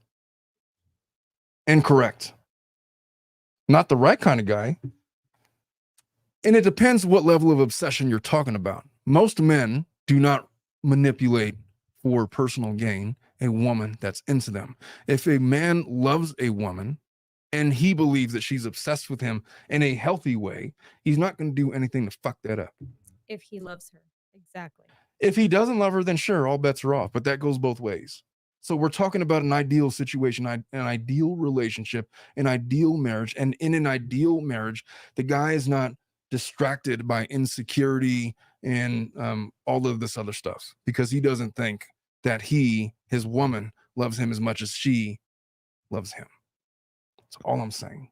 Not the right kind of guy. And it depends what level of obsession you're talking about. Most men do not manipulate for personal gain a woman that's into them. If a man loves a woman and he believes that she's obsessed with him in a healthy way, he's not going to do anything to fuck that up. If he loves her. Exactly. If he doesn't love her, then sure, all bets are off, but that goes both ways. So we're talking about an ideal situation, an ideal relationship, an ideal marriage. And in an ideal marriage, the guy is not distracted by insecurity and all of this other stuff because he doesn't think that his woman loves him as much as she loves him. That's all I'm saying.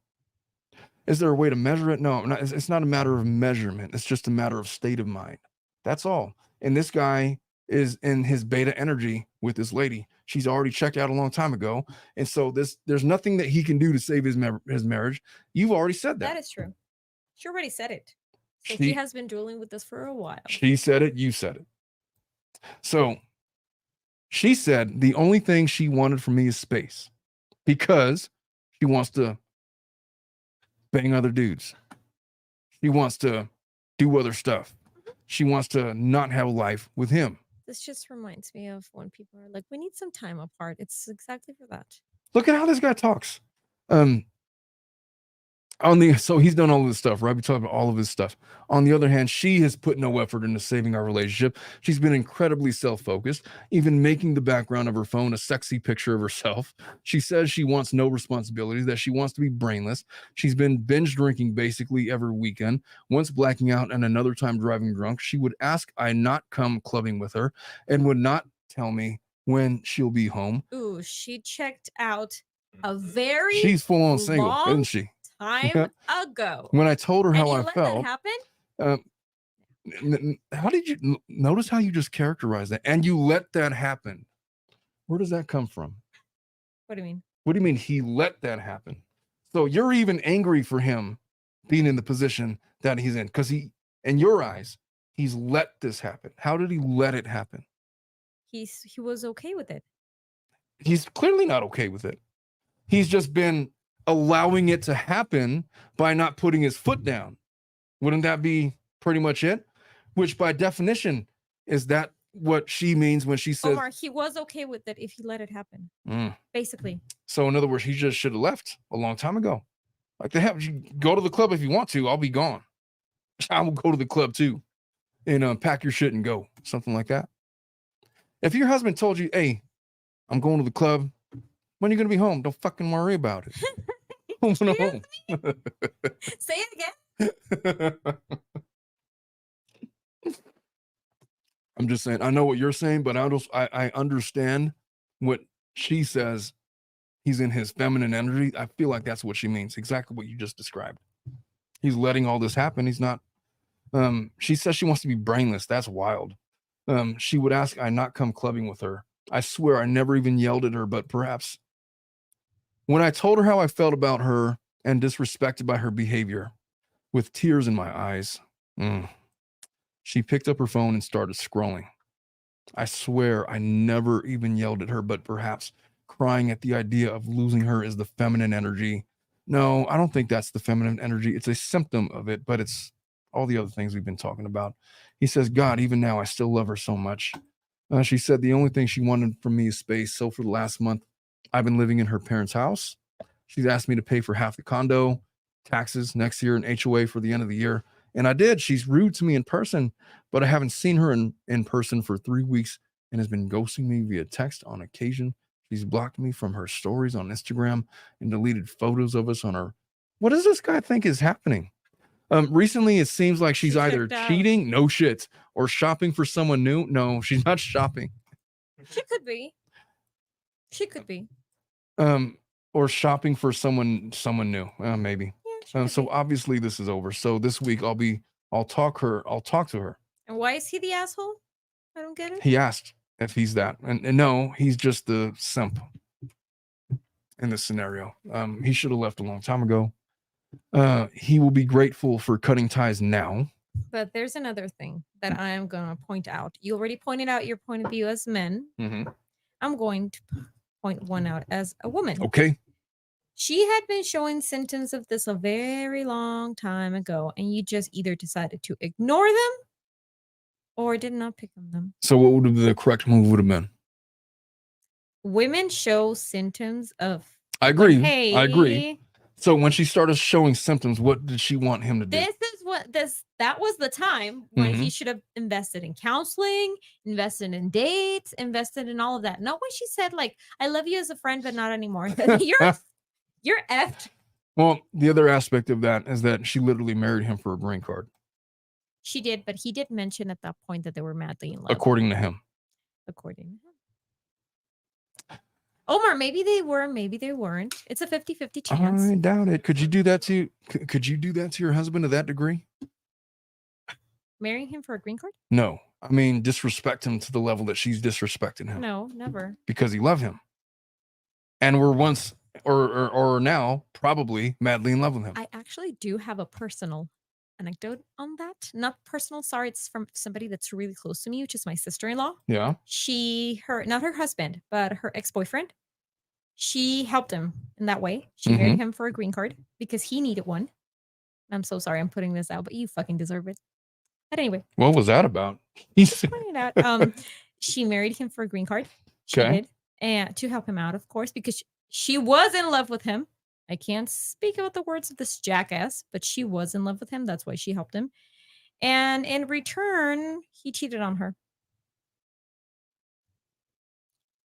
Is there a way to measure it? No, it's not a matter of measurement. It's just a matter of state of mind. That's all. And this guy is in his beta energy with this lady. She's already checked out a long time ago. And so there's nothing that he can do to save his marriage. You've already said that. That is true. She already said it. So he has been dueling with this for a while. She said it. You said it. So she said the only thing she wanted from me is space because she wants to bang other dudes. She wants to do other stuff. She wants to not have a life with him. This just reminds me of when people are like, we need some time apart. It's exactly for that. Look at how this guy talks. So he's done all of this stuff, right? We talked about all of his stuff. On the other hand, she has put no effort into saving our relationship. She's been incredibly self-focused, even making the background of her phone a sexy picture of herself. She says she wants no responsibilities, that she wants to be brainless. She's been binge drinking basically every weekend, once blacking out and another time driving drunk. She would ask I not come clubbing with her and would not tell me when she'll be home. Ooh, she checked out a very She's full on single, isn't she? Time ago. When I told her how I let felt, that happen? how did you notice how you just characterized that? And you let that happen. Where does that come from? What do you mean? What do you mean he let that happen? So you're even angry for him being in the position that he's in because he, in your eyes, he's let this happen. How did he let it happen? He was okay with it. He's clearly not okay with it. He's just been allowing it to happen by not putting his foot down. Wouldn't that be pretty much it? Which by definition, is that what she means when she says, Omar, he was okay with it if he let it happen. Basically. So in other words, he just should have left a long time ago. Like they have, you go to the club if you want to, I'll be gone. I will go to the club too and pack your shit and go. Something like that. If your husband told you, hey, I'm going to the club, when are you going to be home? Don't fucking worry about it. Home. Say it again. I'm just saying, I know what you're saying, but I understand what she says. He's in his feminine energy. I feel like that's what she means. Exactly what you just described. He's letting all this happen. He's not. She says she wants to be brainless. That's wild. She would ask I not come clubbing with her. I swear I never even yelled at her, but perhaps when I told her how I felt about her and disrespected by her behavior, with tears in my eyes, she picked up her phone and started scrolling. I swear I never even yelled at her, but perhaps crying at the idea of losing her is the feminine energy. No, I don't think that's the feminine energy. It's a symptom of it, but it's all the other things we've been talking about. He says, God, even now, I still love her so much. She said the only thing she wanted from me is space. So for the last month, I've been living in her parents' house. She's asked me to pay for half the condo, taxes next year, and HOA for the end of the year. And I did. She's rude to me in person, but I haven't seen her in person for 3 weeks and has been ghosting me via text on occasion. She's blocked me from her stories on Instagram and deleted photos of us on her. What does this guy think is happening? Recently, it seems like she's either cheating, no shit, or shopping for someone new. No, she's not shopping. She could be. She could be. Or shopping for someone new. Maybe. Yeah, So obviously this is over. So this week I'll talk to her. And why is he the asshole? I don't get it. He asked if he's that. And no, he's just the simp in this scenario. He should have left a long time ago. He will be grateful for cutting ties now. But there's another thing that I am going to point out. You already pointed out your point of view as men. Mm-hmm. I'm going to point one out as a woman. Okay. She had been showing symptoms of this a very long time ago, and you just either decided to ignore them or did not pick on them. So what would the correct move would have been? Women show symptoms of. I agree. Hey, I agree. So when she started showing symptoms, what did she want him to do? That was the time when he should have invested in counseling, invested in dates, invested in all of that. Not when she said, like, I love you as a friend, but not anymore. You're effed. Well, the other aspect of that is that she literally married him for a green card, She did, but he did mention at that point that they were madly in love. according to him. According to him. Omar, maybe they were, maybe they weren't. It's a 50-50 chance. I doubt it. Could you do that to your husband to that degree? Marrying him for a green card? No. I mean, disrespect him to the level that she's disrespecting him. No, never. Because he loved him. And we're once or now probably madly in love with him. I actually do have a personal anecdote on that. Not personal, sorry, it's from somebody that's really close to me, which is my sister-in-law. Yeah. Not her husband, but her ex-boyfriend. She helped him in that way. She married him for a green card because he needed one. I'm so sorry I'm putting this out, but you fucking deserve it. But anyway. What was that about? Pointing out, she married him for a green card. She Okay. did, and to help him out, of course, because she was in love with him. I can't speak about the words of this jackass, but she was in love with him. That's why she helped him. And in return, he cheated on her.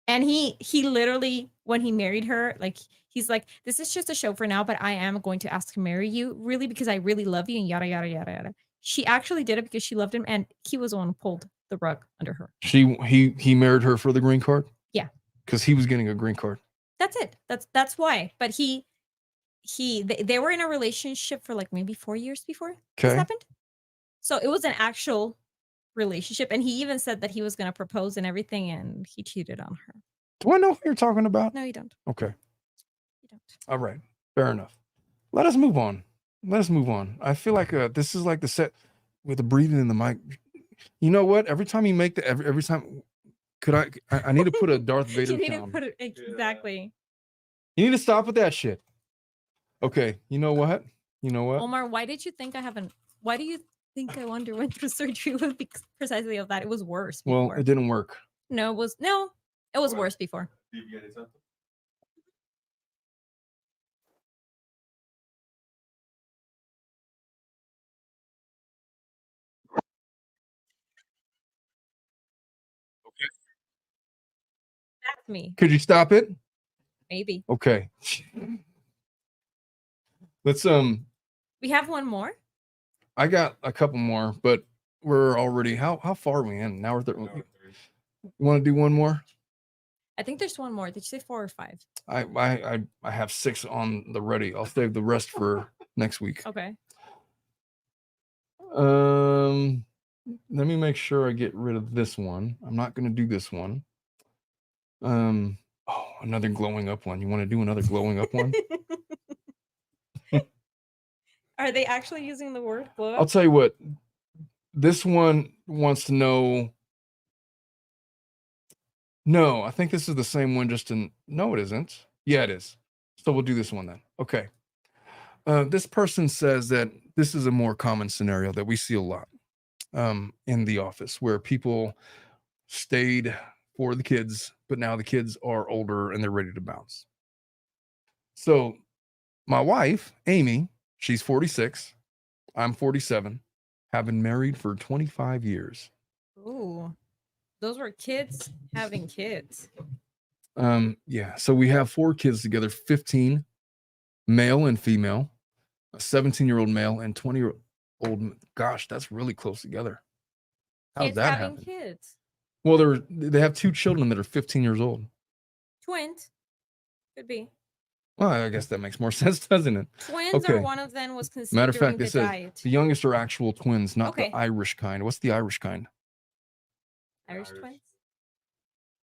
And he literally, when he married her, like, he's like, this is just a show for now, but I am going to ask to marry you, really, because I really love you, and yada, yada, yada, yada. She actually did it because she loved him, and he was the one who pulled the rug under her. He married her for the green card? Yeah. Because he was getting a green card. That's it. That's why. But they were in a relationship for like maybe 4 years before this happened. So it was an actual relationship, and he even said that he was going to propose and everything, and he cheated on her. Do I know who you're talking about? No, you don't. Okay. You don't. All right. Fair enough. Let us move on. I feel like this is like the set with the breathing in the mic. You know what? Every time you make every time, I need to put a Darth Vader You need down. to put it exactly. You need to stop with that shit. Okay. You know what? Omar, why do you think I underwent through surgery? Was because precisely of that. It was worse before. Well, it didn't work. No, it was worse before. Did you get something? That's me. Could you stop it? Maybe. Okay. Let's We have one more. I got a couple more, but we're already how far are we in? Now we're you want to do one more? I think there's one more. Did you say 4 or 5? I have 6 on the ready. I'll save the rest for next week. Okay. Let me make sure I get rid of this one. I'm not going to do this one. Another glowing up one. You want to do another glowing up one? Are they actually using the word glow up? I'll tell you what. This one wants to know. No, I think this is the same one. No, it isn't. Yeah, it is. So we'll do this one then. Okay. This person says that this is a more common scenario that we see a lot in the office, where people stayed for the kids, but now the kids are older and they're ready to bounce. So my wife, Amy, she's 46. I'm 47. Have been married for 25 years. Ooh, those were kids having kids. Yeah. So we have 4 kids together, 15 male and female, a 17-year-old male and 20-year-old. Gosh, that's really close together. How did that happen? Kids. Well, they have 2 children that are 15 years old. Twins. Could be. Well, I guess that makes more sense, doesn't it? Twins, or one of them was conceived Matter of during fact, the they said diet. the youngest are actual twins, not Okay. the Irish kind. What's the Irish kind? Irish twins?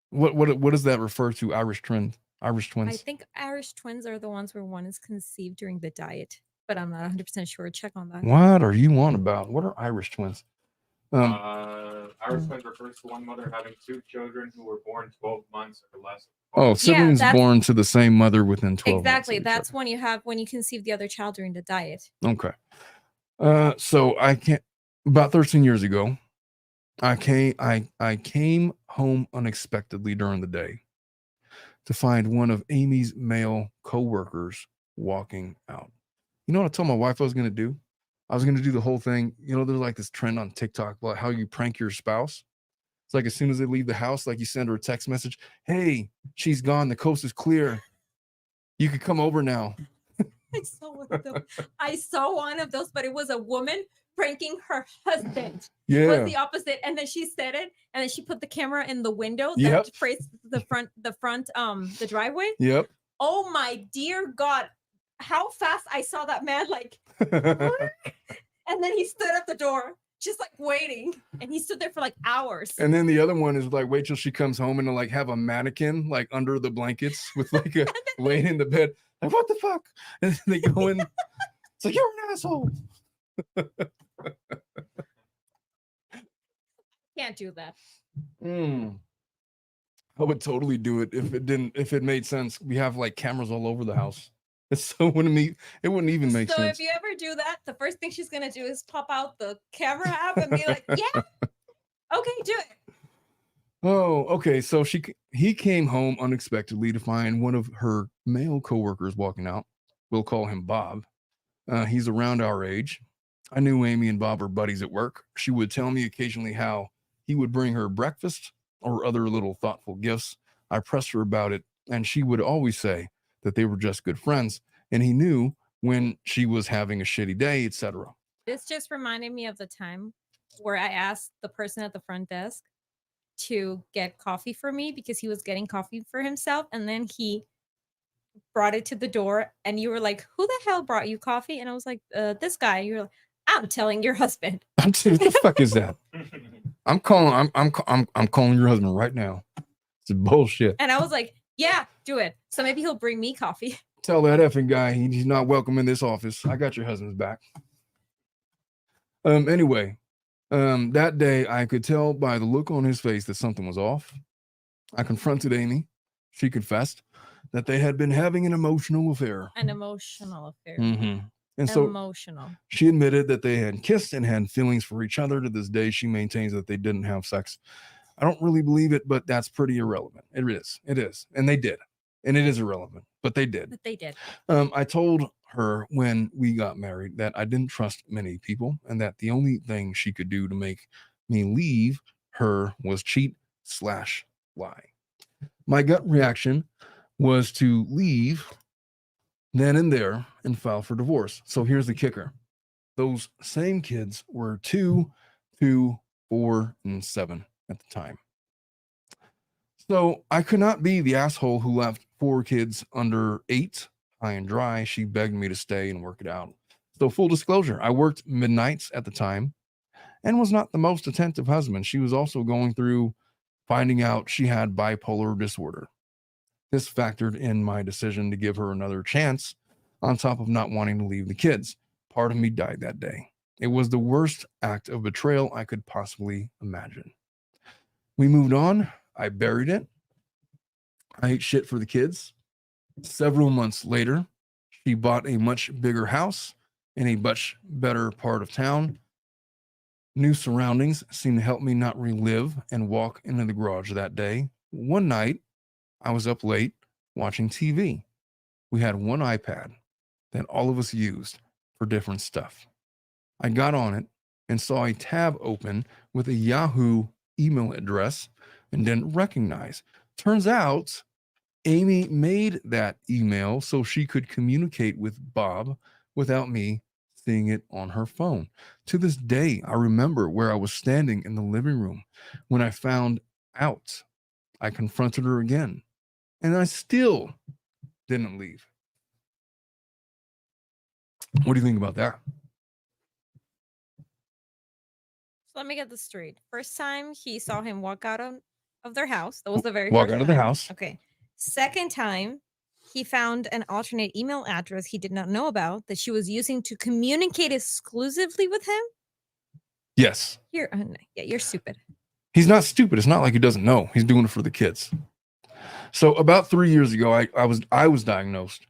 What does that refer to? Irish twins? I think Irish twins are the ones where one is conceived during the diet, but I'm not 100% sure. Check on that. What are you on about? What are Irish twins? Our twins refers to one mother having 2 children who were born 12 months or less. Oh, siblings that's- born to the same mother within 12 Exactly. months. That's when you conceive the other child during the diet. Okay. So I can't. About 13 years ago, I came home unexpectedly during the day to find one of Amy's male coworkers walking out. You know what I told my wife I was going to do? I was going to do the whole thing. You know, there's like this trend on TikTok about how you prank your spouse. It's like as soon as they leave the house, like you send her a text message. Hey, she's gone. The coast is clear. You could come over now. I saw one of those, but it was a woman pranking her husband. Yeah. Was the opposite. And then she said it, and then she put the camera in the window Yep. that faces the driveway. Yep. Oh my dear God. How fast I saw that man, like, and then he stood at the door, just like waiting. And he stood there for like hours. And then the other one is like, wait till she comes home and like have a mannequin like under the blankets with like a laying in the bed. Like, what the fuck? And they go in. It's like, you're an asshole. Can't do that. I would totally do it if it made sense. We have like cameras all over the house. So it wouldn't even make So sense. if you ever do that, the first thing she's gonna do is pop out the camera app and be like, yeah, okay, do it. Oh, okay. So he came home unexpectedly to find one of her male coworkers walking out. We'll call him Bob. He's around our age. I knew Amy and Bob were buddies at work. She would tell me occasionally how he would bring her breakfast or other little thoughtful gifts. I pressed her about it, and she would always say that they were just good friends, and he knew when she was having a shitty day, etc. This just reminded me of the time where I asked the person at the front desk to get coffee for me because he was getting coffee for himself, and then he brought it to the door, and you were like, who the hell brought you coffee? And I was like, this guy. You were like, I'm telling your husband. What the fuck is that? I'm calling your husband right now. It's bullshit. And I was like, yeah, do it. So maybe he'll bring me coffee. Tell that effing guy he's not welcome in this office. I got your husband's back. Anyway, that day I could tell by the look on his face that something was off. I confronted Amy. She confessed that they had been having an emotional affair. An emotional affair. Mm-hmm. And so emotional. She admitted that they had kissed and had feelings for each other. To this day, she maintains that they didn't have sex. I don't really believe it, but that's pretty irrelevant. It is. And they did. And it is irrelevant, but they did. I told her when we got married that I didn't trust many people and that the only thing she could do to make me leave her was cheat/lie. My gut reaction was to leave then and there and file for divorce. So here's the kicker. Those same kids were 2, 4, and 7 at the time. So I could not be the asshole who left 4 kids under 8 high and dry. She begged me to stay and work it out. So full disclosure, I worked midnights at the time and was not the most attentive husband. She was also going through finding out she had bipolar disorder. This factored in my decision to give her another chance on top of not wanting to leave the kids. Part of me died that day. It was the worst act of betrayal I could possibly imagine. We moved on. I buried it. I ate shit for the kids. Several months later, she bought a much bigger house in a much better part of town. New surroundings seemed to help me not relive and walk into the garage that day. One night, I was up late watching TV. We had one iPad that all of us used for different stuff. I got on it and saw a tab open with a Yahoo email address and didn't recognize. Turns out Amy made that email so she could communicate with Bob without me seeing it on her phone. To this day, I remember where I was standing in the living room when I found out. I confronted her again, and I still didn't leave. What do you think about that? So let me get this straight. First time he saw him walk out of their house. That was the very Walk first out of time. the house. Okay. Second time, he found an alternate email address he did not know about that she was using to communicate exclusively with him. Yes. You're stupid. He's not stupid. It's not like he doesn't know. He's doing it for the kids. So about 3 years ago, I was diagnosed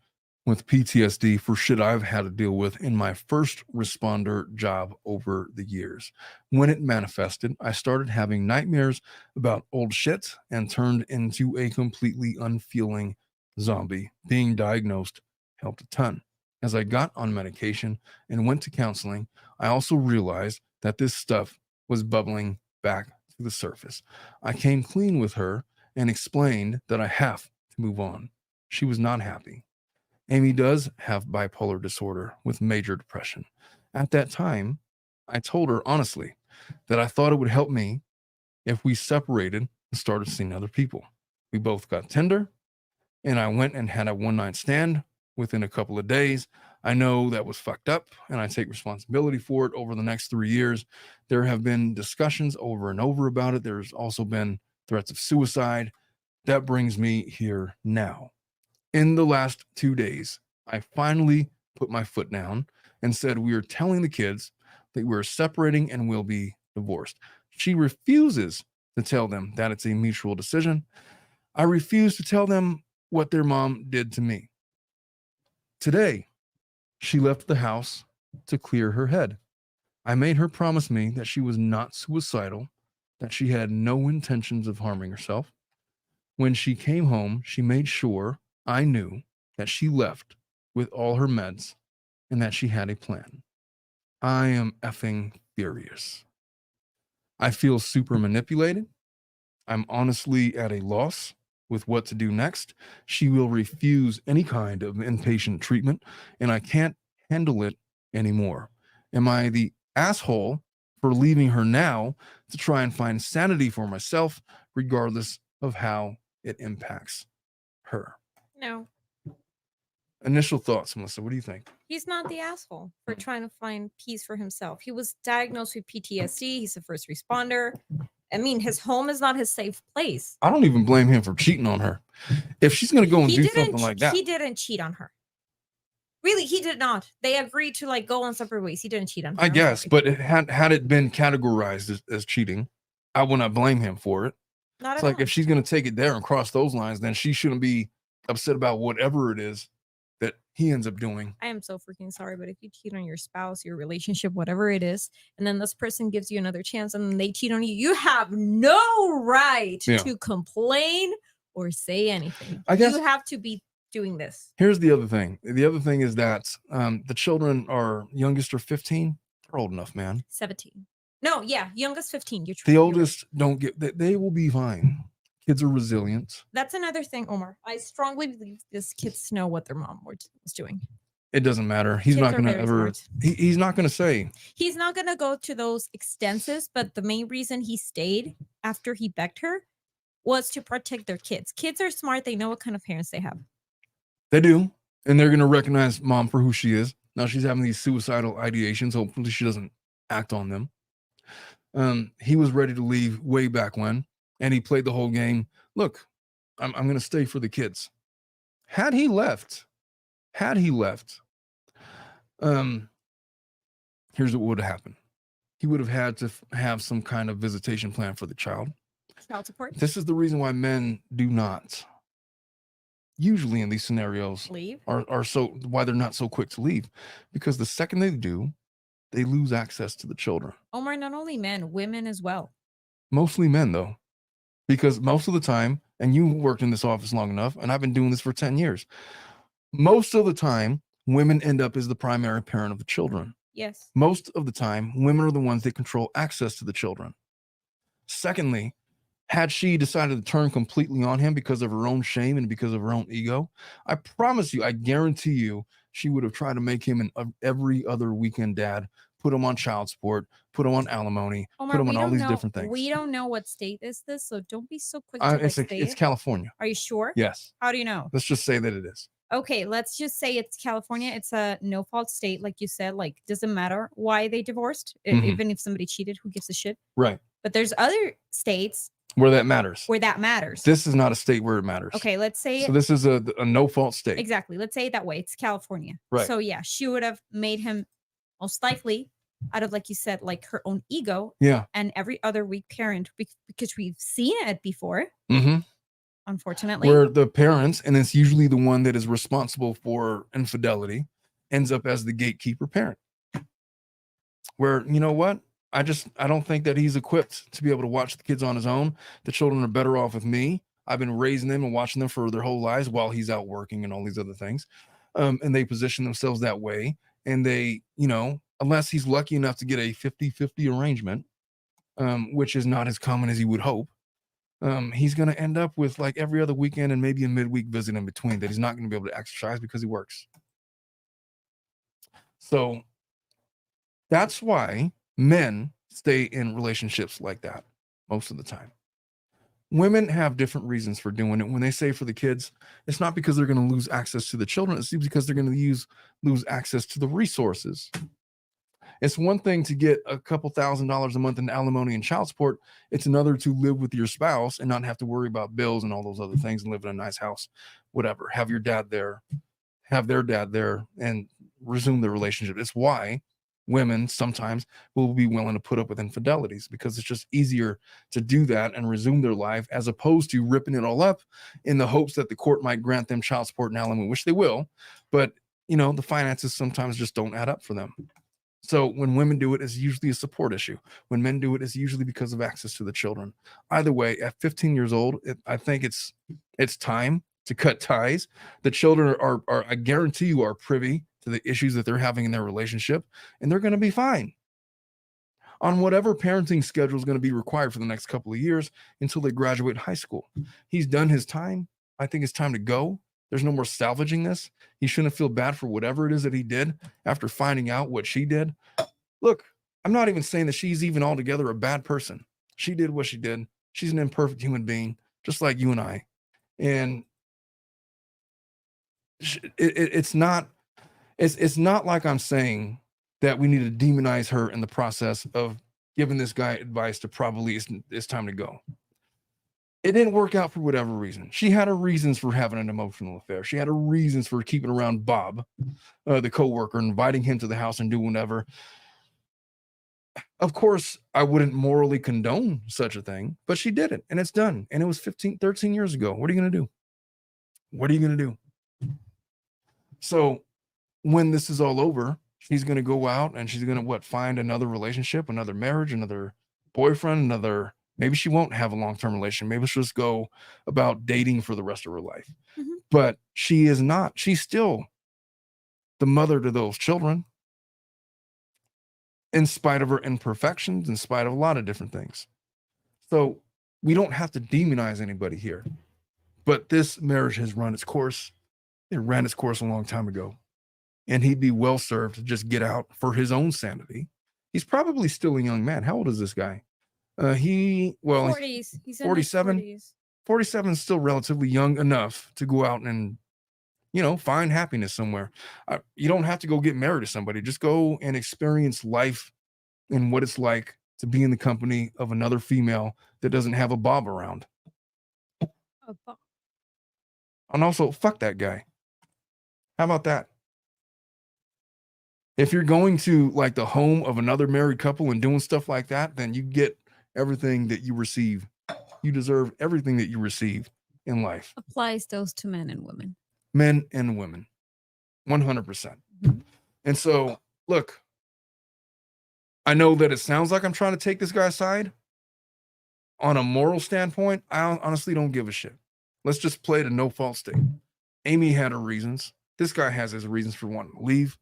with PTSD for shit I've had to deal with in my first responder job over the years. When it manifested, I started having nightmares about old shit and turned into a completely unfeeling zombie. Being diagnosed helped a ton. As I got on medication and went to counseling, I also realized that this stuff was bubbling back to the surface. I came clean with her and explained that I have to move on. She was not happy. Amy does have bipolar disorder with major depression. At that time, I told her honestly that I thought it would help me if we separated and started seeing other people. We both got Tinder, and I went and had a one-night stand within a couple of days. I know that was fucked up, and I take responsibility for it. Over the next 3 years, there have been discussions over and over about it. There's also been threats of suicide. That brings me here now. In the last 2 days, I finally put my foot down and said we are telling the kids that we're separating and will be divorced. She refuses to tell them that it's a mutual decision. I refuse to tell them what their mom did to me. Today, she left the house to clear her head. I made her promise me that she was not suicidal, that she had no intentions of harming herself. When she came home, she made sure I knew that she left with all her meds and that she had a plan. I am effing furious. I feel super manipulated. I'm honestly at a loss with what to do next. She will refuse any kind of inpatient treatment, and I can't handle it anymore. Am I the asshole for leaving her now to try and find sanity for myself, regardless of how it impacts her? No, Initial thoughts, Melissa. What do you think? he's not the asshole for trying to find peace for himself. He was diagnosed with PTSD. He's a first responder. I mean, his home is not his safe place. I don't even blame him for cheating on her. If she's going to go and do something like that. He didn't cheat on her. Really, he did not. They agreed to like go on separate ways. He didn't cheat on her. I guess, but had it been categorized as cheating, I would not blame him for it. Not It's at like all. if she's going to take it there and cross those lines, then she shouldn't be upset about whatever it is that he ends up doing. I am so freaking sorry, but if you cheat on your spouse, your relationship, whatever it is, and then this person gives you another chance and then they cheat on you, you have no right to complain or say anything. I guess you have to be doing this. Here's the other thing. The other thing is that the children are youngest are 15. They're old enough, man. 17. No, yeah, youngest 15. The oldest don't get. They will be fine. Kids are resilient. That's another thing, Omar. I strongly believe these kids know what their mom was doing. It doesn't matter. He's Kids not are going to very ever. smart. He's not going to say. He's not going to go to those extensives, but the main reason he stayed after he begged her was to protect their kids. Kids are smart. They know what kind of parents they have. They do, and they're going to recognize mom for who she is. Now she's having these suicidal ideations. Hopefully she doesn't act on them. He was ready to leave way back when, and he played the whole game. Look, I'm going to stay for the kids. Had he left, here's what would have happened. He would have had to have some kind of visitation plan for the child. Child support. This is the reason why men do not, usually in these scenarios, Leave. are so why they're not so quick to leave, because the second they do, they lose access to the children. Omar, not only men, women as well. Mostly men, though, because most of the time, and you worked in this office long enough, and I've been doing this for 10 years. Most of the time, women end up as the primary parent of the children. Yes. Most of the time, women are the ones that control access to the children. Secondly, had she decided to turn completely on him because of her own shame and because of her own ego, I promise you, I guarantee you, she would have tried to make him an every other weekend dad, put him on child support, put him on alimony, Omar, put him on all these different things. We don't know what state is this, so don't be so quick to It's say it's it. California. Are you sure? Yes. How do you know? Let's just say that it is. Okay, let's just say it's California. It's a no-fault state, like you said. Like, doesn't matter why they divorced. Mhm. Even if somebody cheated, who gives a shit? Right. But there's other states Where that matters. where that matters. This is not a state where it matters. Okay, let's say So this is a no-fault state. exactly. Let's say it that way. It's California. Right. So yeah, she would have made him most likely out of, like you said, like her own ego. Yeah. And every other weak parent, because we've seen it before, Mm-hmm. unfortunately. Where the parents, and it's usually the one that is responsible for infidelity, ends up as the gatekeeper parent. Where, you know what? I don't think that he's equipped to be able to watch the kids on his own. The children are better off with me. I've been raising them and watching them for their whole lives while he's out working and all these other things. And they position themselves that way. And they, unless he's lucky enough to get a 50-50 arrangement, which is not as common as he would hope, he's going to end up with like every other weekend and maybe a midweek visit in between that he's not going to be able to exercise because he works. So that's why men stay in relationships like that most of the time. Women have different reasons for doing it. When they say for the kids, it's not because they're going to lose access to the children. It's because they're going to lose access to the resources. It's one thing to get a couple $1,000s a month in alimony and child support. It's another to live with your spouse and not have to worry about bills and all those other things and live in a nice house, whatever. Have your dad there, have their dad there, and resume the relationship. It's why women sometimes will be willing to put up with infidelities, because it's just easier to do that and resume their life as opposed to ripping it all up in the hopes that the court might grant them child support and alimony, which they will. But, the finances sometimes just don't add up for them. So when women do it, it's usually a support issue. When men do it, it's usually because of access to the children. Either way, at 15 years old, I think it's time to cut ties. The children are I guarantee you, are privy to the issues that they're having in their relationship, and they're going to be fine on whatever parenting schedule is going to be required for the next couple of years until they graduate high school. He's done his time. I think it's time to go. There's no more salvaging this. He shouldn't feel bad for whatever it is that he did after finding out what she did. Look, I'm not even saying that she's even altogether a bad person. She did what she did. She's an imperfect human being, just like you and I. And it's not like I'm saying that we need to demonize her in the process of giving this guy advice to probably it's time to go. It didn't work out for whatever reason. She had her reasons for having an emotional affair. She had her reasons for keeping around Bob, the coworker, inviting him to the house and doing whatever. Of course, I wouldn't morally condone such a thing, but she did it, and it's done. And it was 13 years ago. What are you going to do? What are you going to do? So when this is all over, she's going to go out and she's going to find another relationship, another marriage, another boyfriend, maybe she won't have a long-term relationship. Maybe she'll just go about dating for the rest of her life. Mm-hmm. But she is not. She's still the mother to those children, in spite of her imperfections, in spite of a lot of different things. So we don't have to demonize anybody here. But this marriage has run its course. It ran its course a long time ago. And he'd be well served to just get out for his own sanity. He's probably still a young man. How old is this guy? 40s. He's 47. 40s. 47 is still relatively young enough to go out and, find happiness somewhere. You don't have to go get married to somebody. Just go and experience life and what it's like to be in the company of another female that doesn't have a Bob around. And also, fuck that guy. How about that? If you're going to like the home of another married couple and doing stuff like that, then you get everything that you receive. You deserve everything that you receive in life. Applies those to men and women. Men and women. 100%. Mm-hmm. And so, look, I know that it sounds like I'm trying to take this guy's side. On a moral standpoint, I honestly don't give a shit. Let's just play the no-fault state. Amy had her reasons. This guy has his reasons for wanting to leave.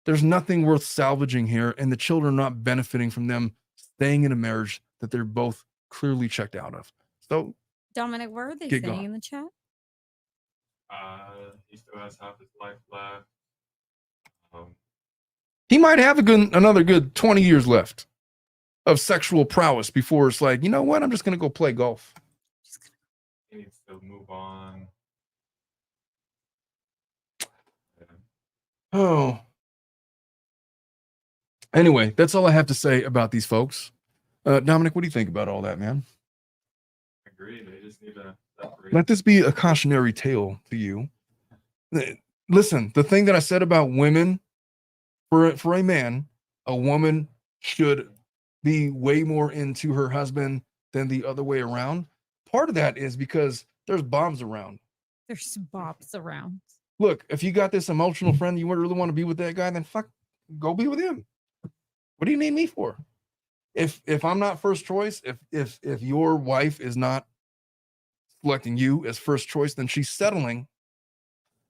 There's nothing worth salvaging here, and the children are not benefiting from them staying in a marriage that they're both clearly checked out of. So, Dominic, what are they saying going in the chat? He still has half his life left. He might have another good 20 years left of sexual prowess before it's like, you know what? I'm just going to go play golf. He needs to move on. Yeah. Oh. Anyway, that's all I have to say about these folks. Dominic, what do you think about all that, man? I agree. They just need to separate. Let this be a cautionary tale to you. Listen, the thing that I said about women, for a man, a woman should be way more into her husband than the other way around. Part of that is because there's bombs around. There's bobs around. Look, if you got this emotional friend, you really want to be with that guy, then fuck, go be with him. What do you need me for? If I'm not first choice, if your wife is not selecting you as first choice, then she's settling.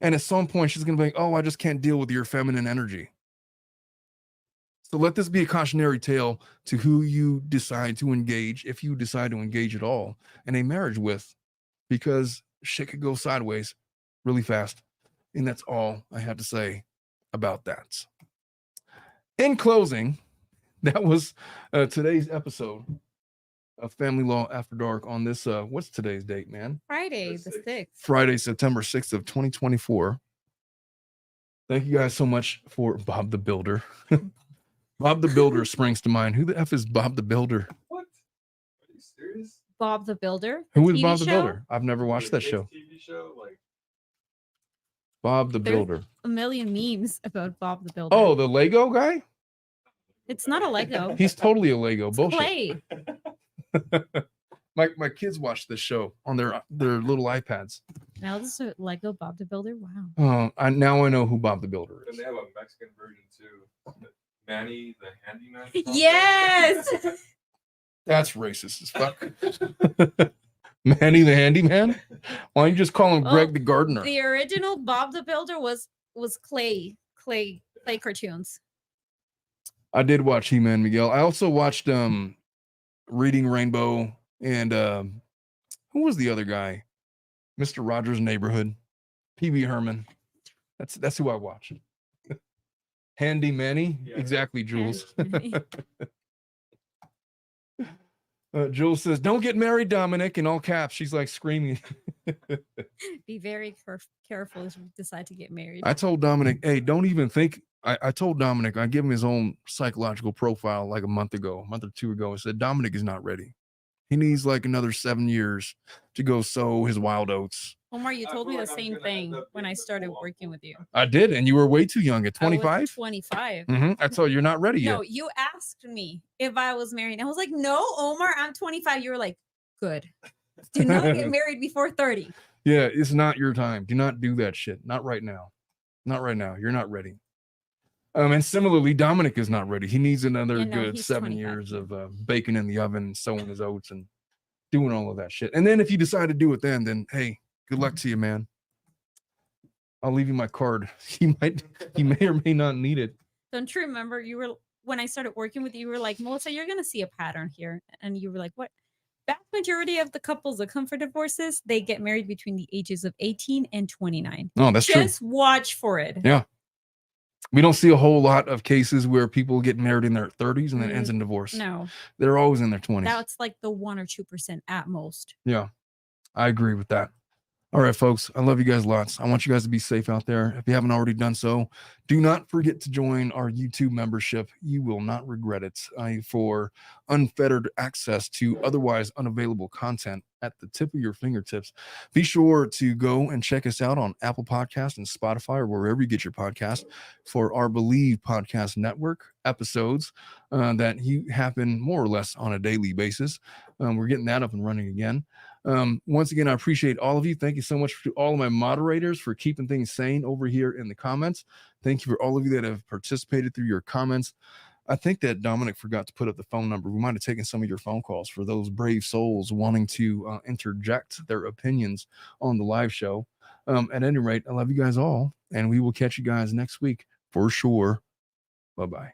And at some point, she's going to be like, oh, I just can't deal with your feminine energy. So let this be a cautionary tale to who you decide to engage, if you decide to engage at all, in a marriage with, because shit could go sideways really fast. And that's all I have to say about that. In closing, that was today's episode of Family Law After Dark on this, what's today's date, man? Friday the 6th. Friday, September 6th of 2024. Thank you guys so much for Bob the Builder. Bob the Builder springs to mind. Who the F is Bob the Builder? What? Are you serious? Bob the Builder. Who is TV Bob the show? Builder? I've never watched that Kids show. TV show, like Bob the There's- Builder. A million memes about Bob the Builder. Oh, the Lego guy? It's not a Lego. He's totally a Lego. It's Bullshit. clay. My kids watch this show on their little iPads. Now this is a Lego Bob the Builder. Wow. Now I know who Bob the Builder and is. they have a Mexican version too. Manny the handyman. Yes. That's racist as fuck. Manny the handyman? Why don't you just call him Greg Oh, the gardener? The original Bob the Builder was clay cartoons. I did watch He-Man, Miguel. I also watched Reading Rainbow and who was the other guy? Mr. Rogers' Neighborhood. Pee-wee Herman. That's who I watched. Handy Manny? Yeah. Exactly, Jules. Handy Jules says, don't get married, Dominic, in all caps. She's like screaming. Be very careful if you decide to get married. I told Dominic, hey, don't even think. I told Dominic, I gave him his own psychological profile like a month or two ago. I said, Dominic is not ready. He needs like another 7 years to go sow his wild oats. Omar, you I told me feel the like I'm same gonna thing end up when being I the started co-op. working with you. I did, and you were way too young at I was 25. 25. I told you you're not ready No, yet. you asked me if I was married. I was like, no, Omar, I'm 25. You were like, good. Do not get married before 30. Yeah, it's not your time. Do not do that shit. Not right now. Not right now. You're not ready. And similarly, Dominic is not ready. He needs another Yeah, no, good he's 7 25. years of bacon in the oven, sowing his oats, and doing all of that shit. And then if you decide to do it, then hey, good luck to you, man. I'll leave you my card. He may or may not need it. Don't you remember when I started working with you, you were like, Melissa, you're going to see a pattern here. And you were like, what? Vast majority of the couples that come for divorces, they get married between the ages of 18 and 29. No, that's true. Just watch for it. Yeah. We don't see a whole lot of cases where people get married in their 30s and then ends in divorce. No, They're always in their 20s. that's like the 1 or 2% at most. Yeah, I agree with that. All right, folks, I love you guys lots. I want you guys to be safe out there. If you haven't already done so, do not forget to join our YouTube membership. You will not regret it, for unfettered access to otherwise unavailable content at the tip of your fingertips. Be sure to go and check us out on Apple Podcasts and Spotify or wherever you get your podcast for our Believe Podcast Network episodes that happen more or less on a daily basis. We're getting that up and running again. Once again, I appreciate all of you. Thank you so much to all of my moderators for keeping things sane over here in the comments. Thank you for all of you that have participated through your comments. I think that Dominic forgot to put up the phone number. We might have taken some of your phone calls for those brave souls wanting to interject their opinions on the live show. At any rate, I love you guys all, and we will catch you guys next week for sure. Bye-bye.